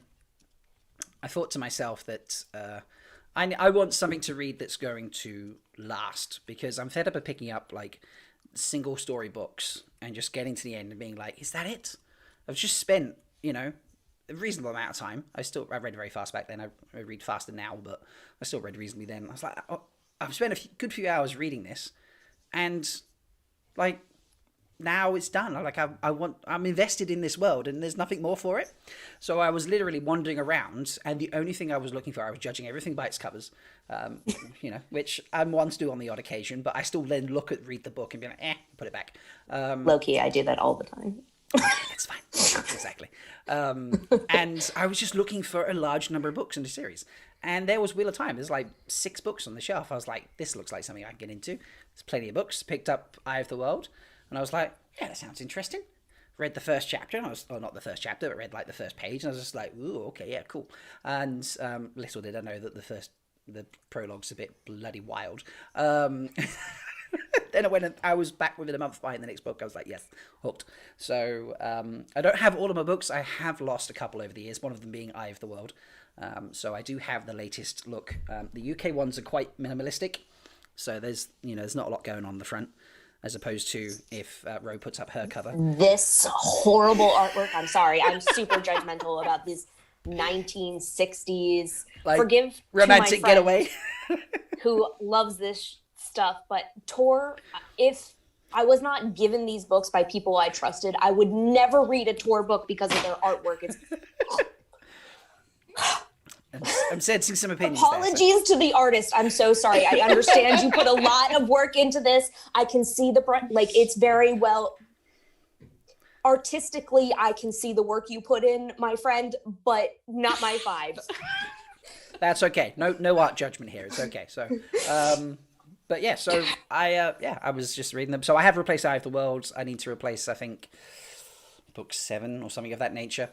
I thought to myself that I want something to read that's going to last, because I'm fed up of picking up like single story books and just getting to the end and being like, is that it? I've just spent, a reasonable amount of time. I read very fast back then. I read faster now, but I still read reasonably then. I was like, I've spent a good few hours reading this, and like now it's done. I'm invested in this world, and there's nothing more for it. So I was literally wandering around, and the only thing I was looking for, I was judging everything by its covers, which I'm one to do on the odd occasion, but I still then read the book and be like, put it back. Low-key, I do that all the time. It's fine. Exactly. And I was just looking for a large number of books in the series. And there was Wheel of Time. There's like 6 books on the shelf. I was like, this looks like something I can get into. There's plenty of books. Picked up Eye of the World. And I was like, yeah, that sounds interesting. Read the first chapter. And not the first chapter, but read like the first page. And I was just like, ooh, okay, yeah, cool. And little did I know that the prologue's a bit bloody wild. Then I was back within a month buying the next book. I was like, yes, hooked. So I don't have all of my books. I have lost a couple over the years, one of them being Eye of the World. So I do have the latest look. The UK ones are quite minimalistic. So there's not a lot going on the front, as opposed to if Ro puts up her cover. This horrible artwork. I'm sorry. I'm super judgmental about these 1960s. Like, forgive romantic to my getaway. who loves this stuff, but Tor, if I was not given these books by people I trusted, I would never read a Tor book because of their artwork. It's I'm sensing some opinions. Apologies to the artist. I'm so sorry. I understand you put a lot of work into this. I can see it's very well artistically. I can see the work you put in, my friend, but not my vibe. That's okay. No art judgment here. It's okay. So, but yeah, so I was just reading them. So I have replaced Eye of the World. I need to replace, I think, book 7 or something of that nature.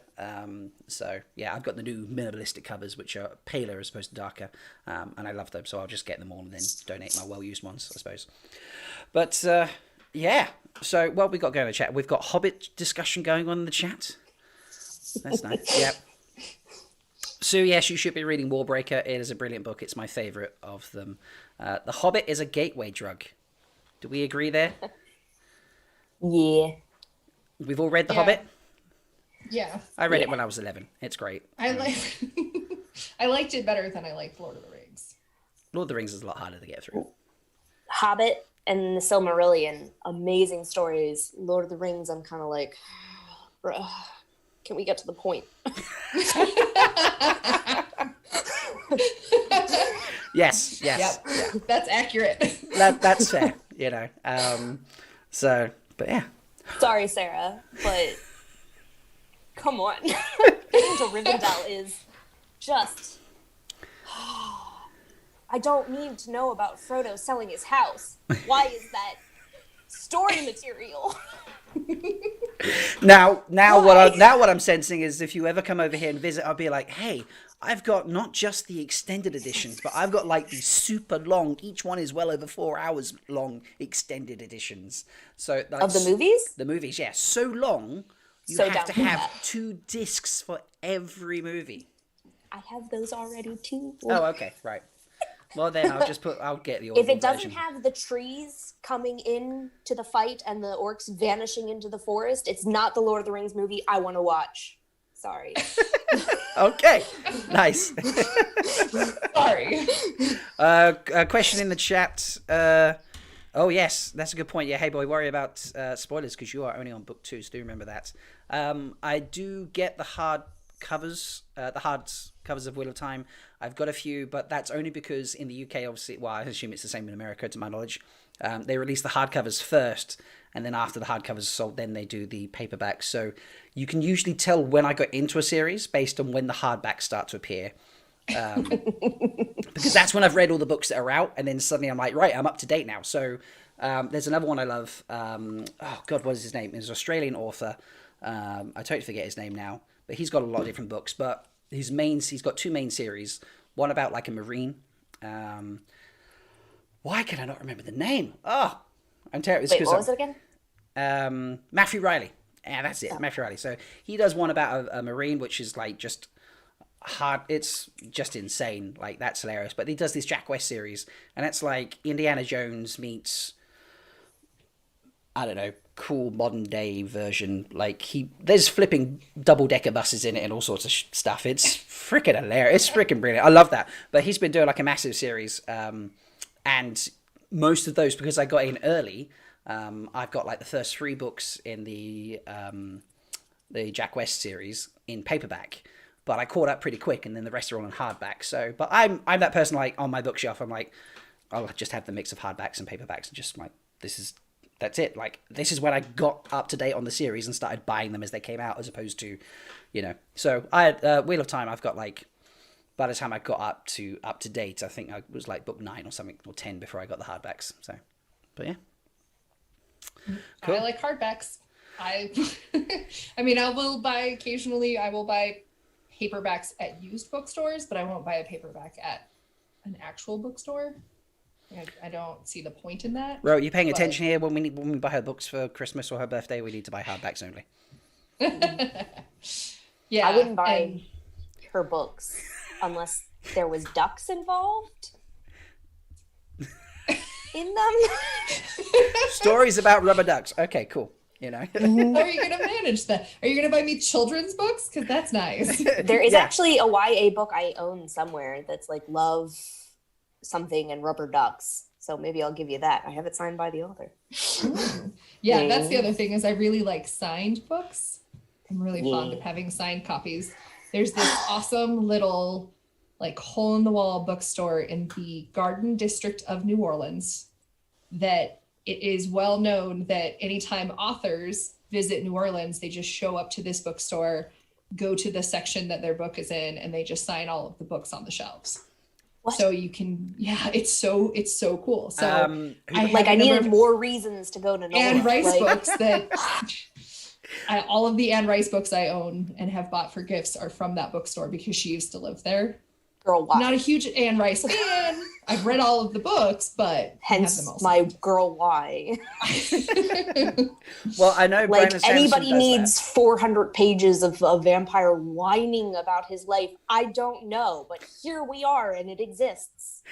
So yeah, I've got the new minimalistic covers, which are paler as opposed to darker, and I love them. So I'll just get them all and then donate my well-used ones, I suppose. But yeah, so we got going in the chat. We've got Hobbit discussion going on in the chat. That's nice. Yep. Sue, yes, you should be reading Warbreaker. It is a brilliant book. It's my favourite of them. The Hobbit is a gateway drug. Do we agree there? Yeah. We've all read The Hobbit? Yeah. I read it when I was 11. It's great. I liked it better than I liked Lord of the Rings. Lord of the Rings is a lot harder to get through. Hobbit and the Silmarillion, amazing stories. Lord of the Rings, I'm kind of like, Can we get to the point? Yes. Yep. Yeah. That's accurate. That's fair, you know. But yeah. Sorry, Sarah, but come on. Getting to Rivendell is just... I don't need to know about Frodo selling his house. Why is that story material? Now what I'm sensing is if you ever come over here and visit, I'll be like, hey, I've got not just the extended editions, but I've got like the super long, each one is well over 4 hours long extended editions. So like, Of the movies? The movies, yeah. So long, you So have down to for have that. 2 discs for every movie. I have those already too. Oh, okay, right. Well, then I'll get the If audible it doesn't version. have the trees coming in to the fight and the orcs vanishing into the forest, it's not the Lord of the Rings movie I want to watch. Sorry. Okay, nice. Sorry. A question in the chat. Oh, yes, that's a good point. Yeah, hey, boy, worry about spoilers because you are only on book 2, so do remember that. I do get the hard covers of Wheel of Time. I've got a few, but that's only because in the UK, obviously, well, I assume it's the same in America, to my knowledge. They release the hardcovers first, and then after the hardcovers are sold, then they do the paperbacks. So you can usually tell when I got into a series based on when the hardbacks start to appear. Because that's when I've read all the books that are out, and then suddenly I'm like, right, I'm up to date now. So there's another one I love. Oh, God, what is his name? He's an Australian author. I totally forget his name now, but he's got a lot of different books. But he's got 2 main series. One about like a marine. Why can I not remember the name? Oh, I'm terrible. Wait, what was it again? Matthew Riley. Yeah, that's it. Matthew Riley. So he does one about a marine, which is like just hard. It's just insane. Like, that's hilarious. But he does this Jack West series, and it's like Indiana Jones meets, I don't know, cool modern day version. Like, there's flipping double-decker buses in it and all sorts of stuff. It's freaking hilarious. It's freaking brilliant. I love that. But he's been doing like a massive series, and most of those, because I got in early, I've got like the first 3 books in the Jack West series in paperback, but I caught up pretty quick, and then the rest are all in hardback. So, but I'm that person, like, on my bookshelf, I'm like, I'll just have the mix of hardbacks and paperbacks, and just like, that's it. Like, this is when I got up to date on the series and started buying them as they came out, as opposed to, you know. So I had Wheel of Time. I've got like, by the time I got up to date, I think I was like book 9 or something, or 10 before I got the hardbacks. So, but yeah. Cool. I like hardbacks. I mean, I will buy paperbacks at used bookstores, but I won't buy a paperback at an actual bookstore. I don't see the point in that. Ro, you paying attention here? When we buy her books for Christmas or her birthday, we need to buy hardbacks only. Yeah, I wouldn't buy her books unless there was ducks involved in them. Stories about rubber ducks. Okay, cool. You know. How are you going to manage that? Are you going to buy me children's books? Because that's nice. There is actually a YA book I own somewhere that's like love something and rubber ducks. So maybe I'll give you that. I have it signed by the author. Yeah, that's the other thing, is I really like signed books. I'm really fond of having signed copies. There's this awesome little like hole in the wall bookstore in the Garden District of New Orleans that it is well known that anytime authors visit New Orleans, they just show up to this bookstore, go to the section that their book is in, and they just sign all of the books on the shelves. What? So you can, it's so cool. So I needed more reasons to go to Nola. Anne Rice books that all of the Anne Rice books I own and have bought for gifts are from that bookstore because she used to live there. Girl, why? Not a huge Anne Rice fan. I've read all of the books, but hence I have them all my girl why. Well, I know like Brandon anybody Sanderson does needs that. 400 pages of a vampire whining about his life. I don't know, but here we are and it exists.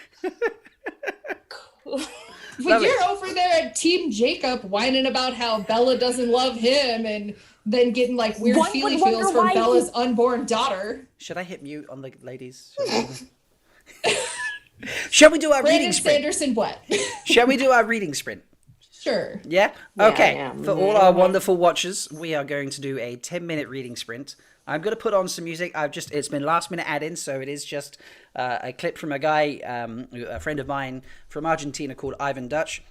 But you're over there at Team Jacob whining about how Bella doesn't love him and then getting like weird One feely would wonder feels for why Bella's unborn daughter. Should I hit mute on the ladies? Shall we do our Brandon reading sprint? Sanderson what? Shall we do our reading sprint? Sure. Yeah? Yeah, I Okay. am. For all our wonderful watchers, we are going to do a 10-minute reading sprint. I'm going to put on some music. It's been last minute add in, so it is just a clip from a guy, a friend of mine from Argentina called Ivan Dutch.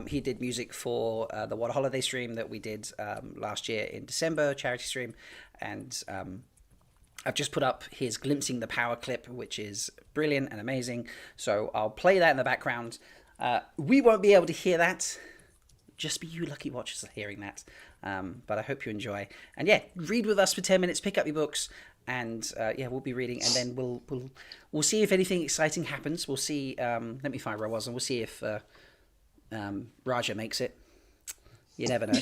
He did music for the What a Holiday stream that we did last year in December, charity stream. And I've just put up his Glimpsing the Power clip, which is brilliant and amazing. So I'll play that in the background. We won't be able to hear that. Just be you lucky watchers hearing that. But I hope you enjoy. And yeah, read with us for 10 minutes, pick up your books, and yeah, we'll be reading, and then we'll see if anything exciting happens. We'll see. Let me find where I was, and we'll see if Raja makes it. You never know.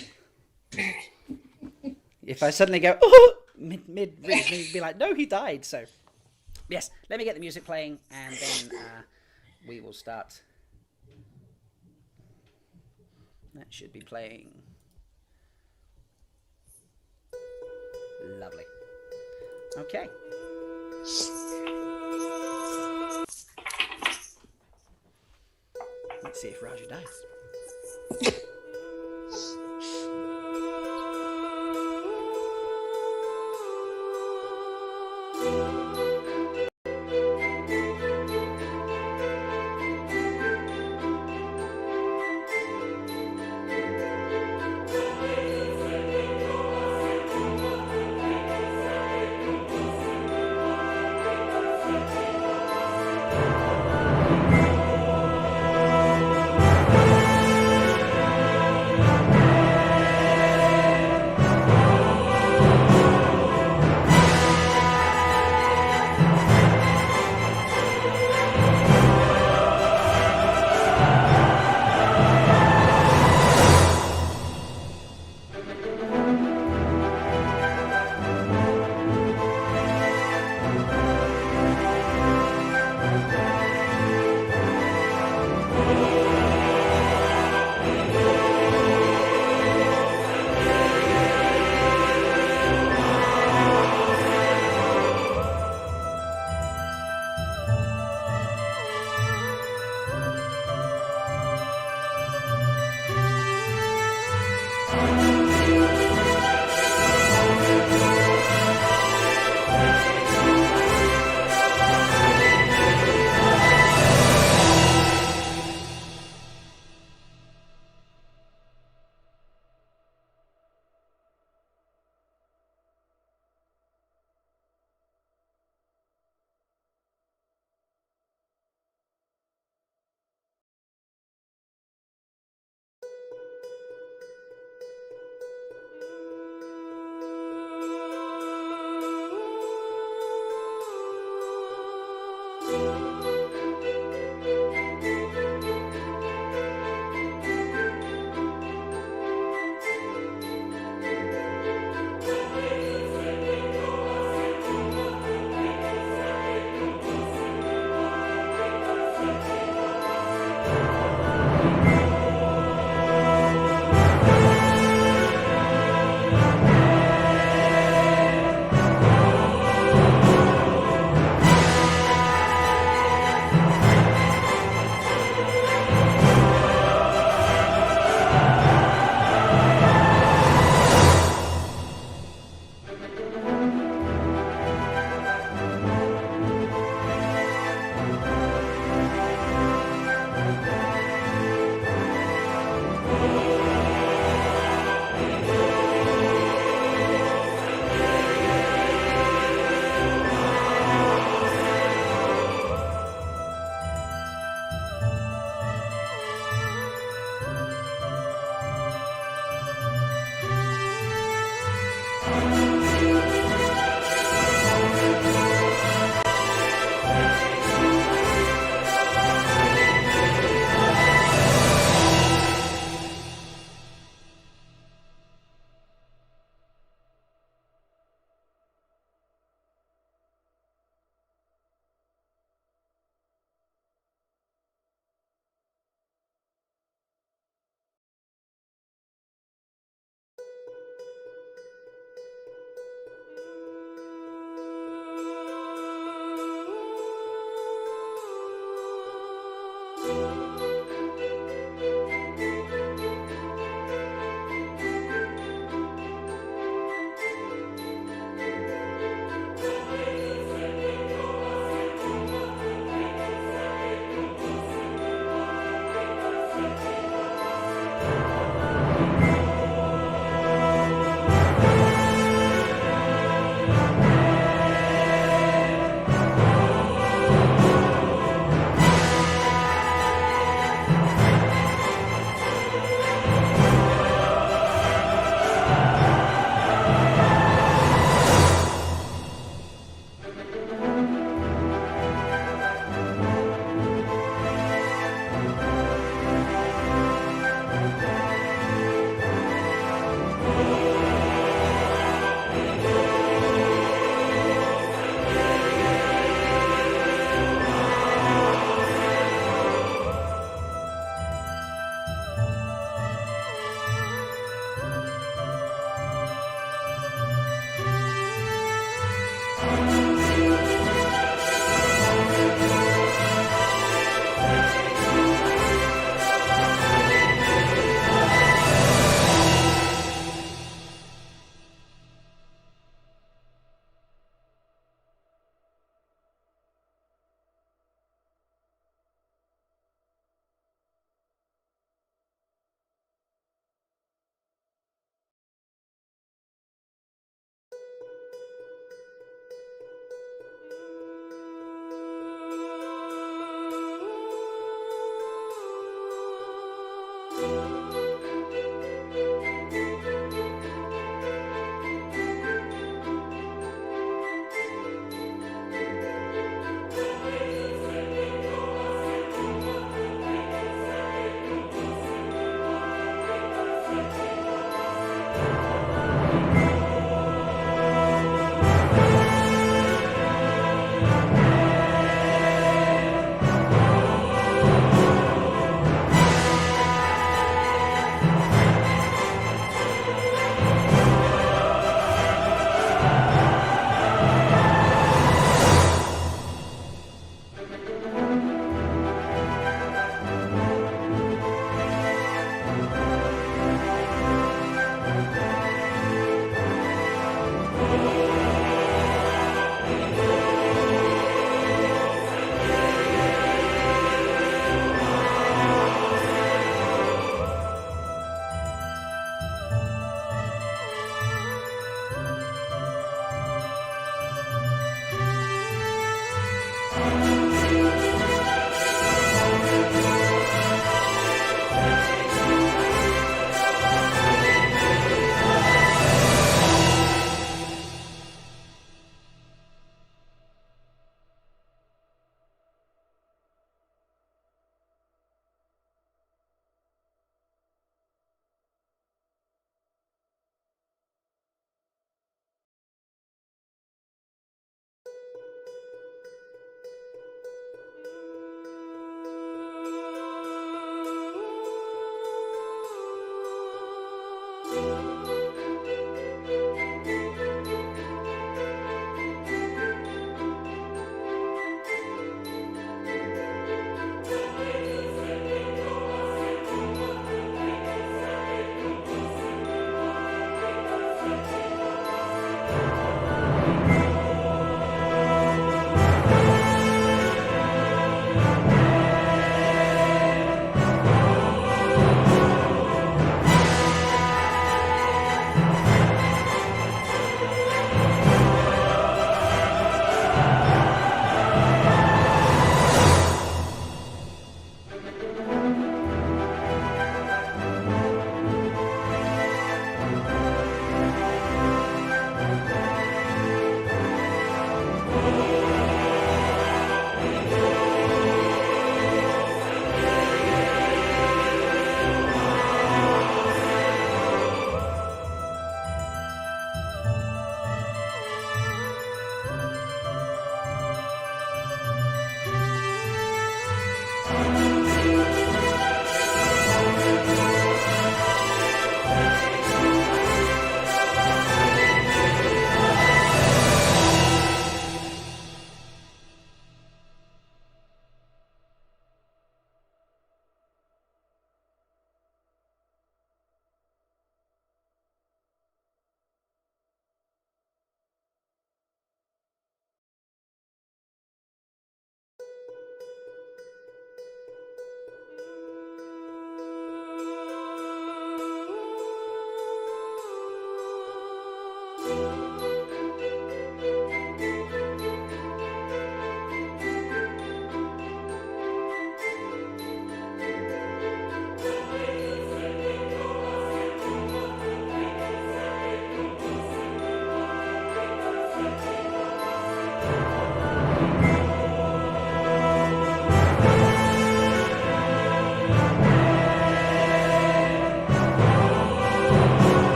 If I suddenly go mid read, be like, no, he died. So yes, let me get the music playing, and then we will start. That should be playing. Lovely. Okay. Let's see if Raja dies.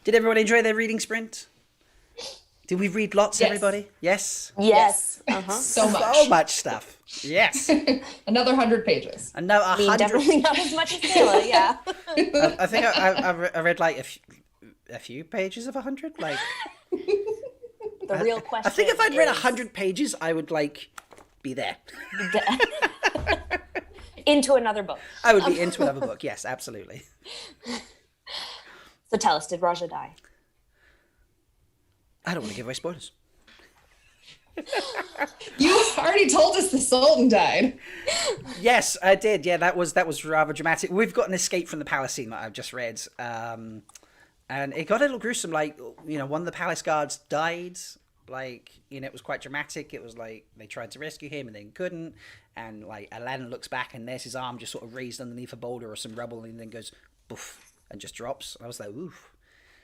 Did everyone enjoy their reading sprint? Did we read lots, Yes. everybody? Yes? Yes. Uh-huh. So much. So much stuff. Yes. Another 100 pages. And no, I mean, 100. definitely not as much as Kayla, yeah. I think I read like a few pages of 100. Like, The real question I think if I'd read is 100 pages, I would like be there. into another book. I would be into another book. Yes, absolutely. So tell us, did Raja die? I don't want to give away spoilers. You already told us the Sultan died. Yes, I did. Yeah, that was rather dramatic. We've got an escape from the palace scene that I've just read, and it got a little gruesome. Like, one of the palace guards died. Like, it was quite dramatic. It was like they tried to rescue him and then couldn't. And like Aladdin looks back and there's his arm just sort of raised underneath a boulder or some rubble and then goes poof and just drops. I was like, oof,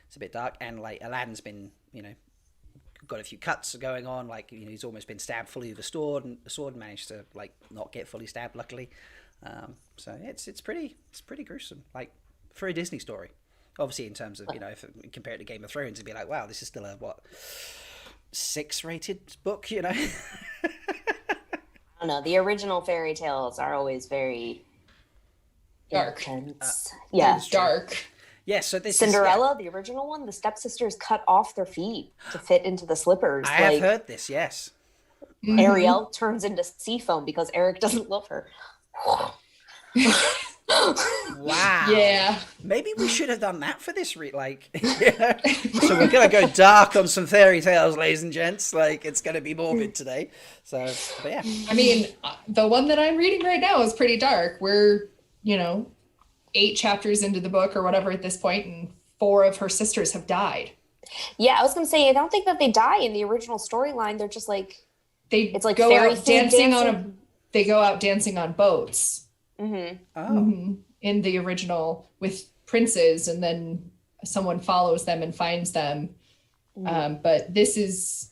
it's a bit dark. And like Aladdin's been, got a few cuts going on. Like, he's almost been stabbed fully with a sword and managed to like not get fully stabbed, luckily. So it's pretty gruesome. Like for a Disney story, obviously in terms of if you compare it to Game of Thrones, it'd be like, wow, this is still a 6 rated book, I don't know. The original fairy tales are always very Dark. intense. Yeah. Dark. Yeah, so this Cinderella, the original one, the stepsisters cut off their feet to fit into the slippers. I have heard this, yes. Ariel turns into sea foam because Eric doesn't love her. Wow. Yeah. Maybe we should have done that for this So we're gonna go dark on some fairy tales, ladies and gents. Like, it's gonna be morbid today. So, but yeah. I mean, the one that I'm reading right now is pretty dark. We're, 8 chapters into the book or whatever at this point, and 4 of her sisters have died. Yeah, I was gonna say I don't think that they die in the original storyline. They're just like it's like go fairy out food dancing they go out dancing on boats. Mm-hmm. Oh. In the original with princes, and then someone follows them and finds them. But this is,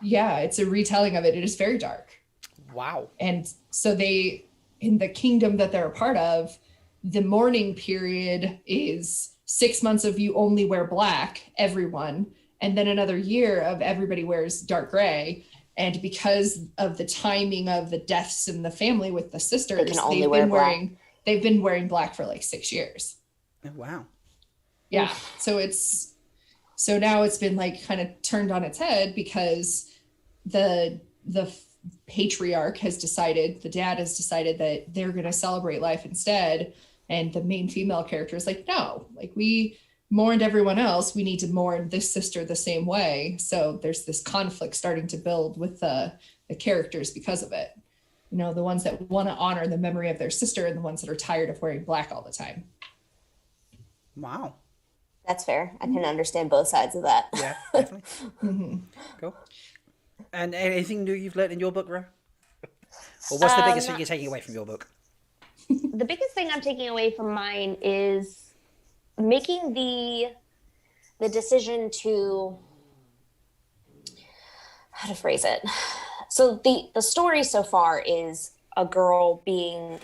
it's a retelling of it. It is very dark. Wow. And so in the kingdom that they're a part of, the mourning period is 6 months of you only wear black, everyone, and then another year of everybody wears dark gray. And because of the timing of the deaths in the family with the sisters, they've been wearing black for like 6 years. Oh, wow. Yeah. So now it's been like kind of turned on its head because the patriarch has decided, the dad has decided that they're going to celebrate life instead. And the main female character is like, no, like we mourned everyone else. We need to mourn this sister the same way. So there's this conflict starting to build with the characters because of it. The ones that want to honor the memory of their sister and the ones that are tired of wearing black all the time. Wow. That's fair. I can understand both sides of that. Yeah, definitely. Cool. And anything new you've learned in your book, Ro? Or what's the biggest thing you're taking away from your book? The biggest thing I'm taking away from mine is making the decision to, how to phrase it. So the story so far is human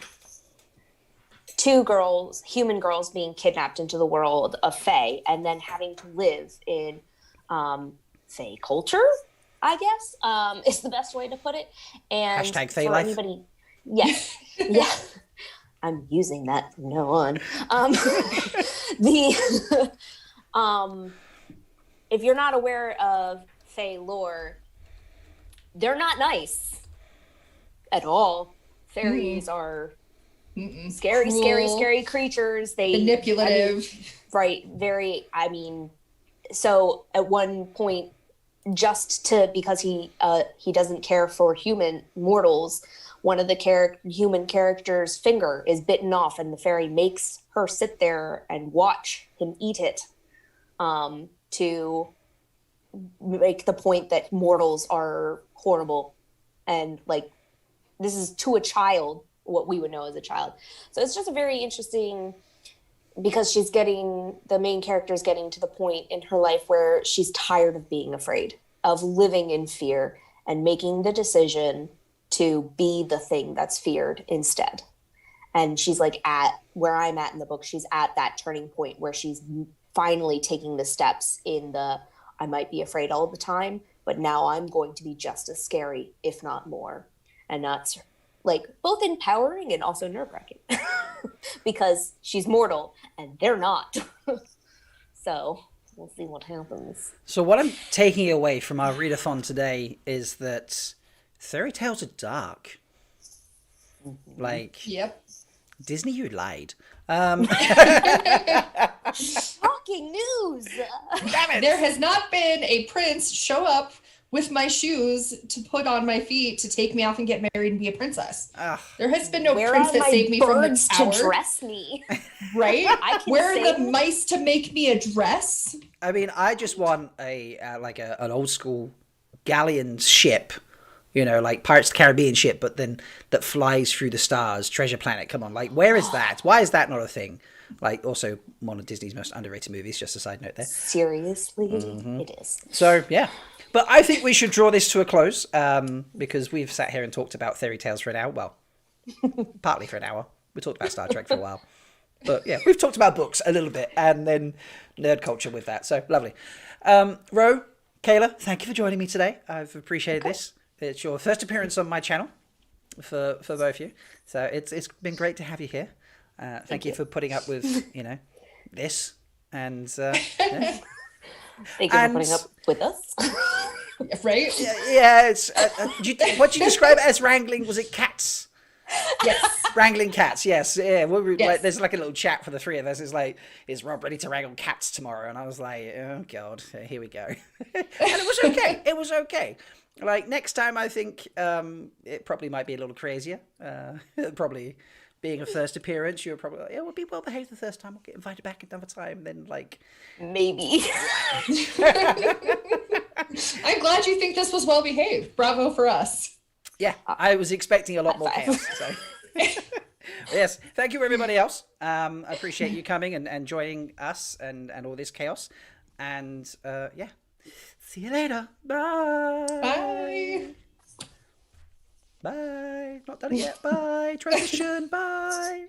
girls being kidnapped into the world of Fae and then having to live in Fae culture, I guess, is the best way to put it. And hashtag Fae life. Yes. Yeah. I'm using that from now on. If you're not aware of Fae lore, they're not nice at all. Fairies are scary, Cruel, scary creatures. They manipulative. Right. Very, so at one point, because he doesn't care for human mortals, one of the human character's finger is bitten off, and the fairy makes her sit there and watch him eat it, to make the point that mortals are horrible, and like this is to a child what we would know as a child. So it's just a very interesting, because the main character is getting to the point in her life where she's tired of being afraid, of living in fear, and making the decision to be the thing that's feared instead. And she's like at where I'm at in the book, she's at that turning point where she's finally taking the steps in the, I might be afraid all the time, but now I'm going to be just as scary, if not more. And that's like both empowering and also nerve-wracking because she's mortal and they're not. So we'll see what happens. So what I'm taking away from our readathon today is that fairy tales are dark. Like, Yep. Disney, you lied. Shocking news! Damn it! There has not been a prince show up with my shoes to put on my feet to take me off and get married and be a princess. Ugh. There has been no Where prince are that my saved me from the birds tower. to dress me? Right? I can Where are the sing. mice to make me a dress? I mean, I just want an old school galleon ship, you know, like Pirates of the Caribbean ship, but then that flies through the stars. Treasure Planet, come on, like where is that? Why is that not a thing? Like, also one of Disney's most underrated movies. Just a side note there. Seriously, it is. So yeah, but I think we should draw this to a close because we've sat here and talked about fairy tales for an hour. Well, partly for an hour. We talked about Star Trek for a while. But yeah, we've talked about books a little bit and then nerd culture with that. So lovely. Ro, Kayla, thank you for joining me today. I've appreciated this. It's your first appearance on my channel for both of you. So it's been great to have you here. Thank you for putting up with, you know, this. And yeah. Thank you for putting up with us. Right? Yeah, it's what you describe as wrangling, was it cats? Yes. Wrangling cats, yes. Yeah, Yes. like, there's like a little chat for the three of us. It's like, is Rob ready to wrangle cats tomorrow? And I was like, oh God, here we go. And it was okay. It was okay. Like next time, I think it probably might be a little crazier. Probably being a first appearance, you're probably like, yeah, we'll be well behaved the first time. We'll get invited back another time. Then like, Maybe. I'm glad you think this was well behaved. Bravo for us. yeah, I was expecting a lot more High chaos. five. So. Yes, thank you everybody else. I appreciate you coming and joining us and all this chaos. And yeah, see you later. Bye. Bye. Bye. Not done it yet. Bye. Transition. Bye.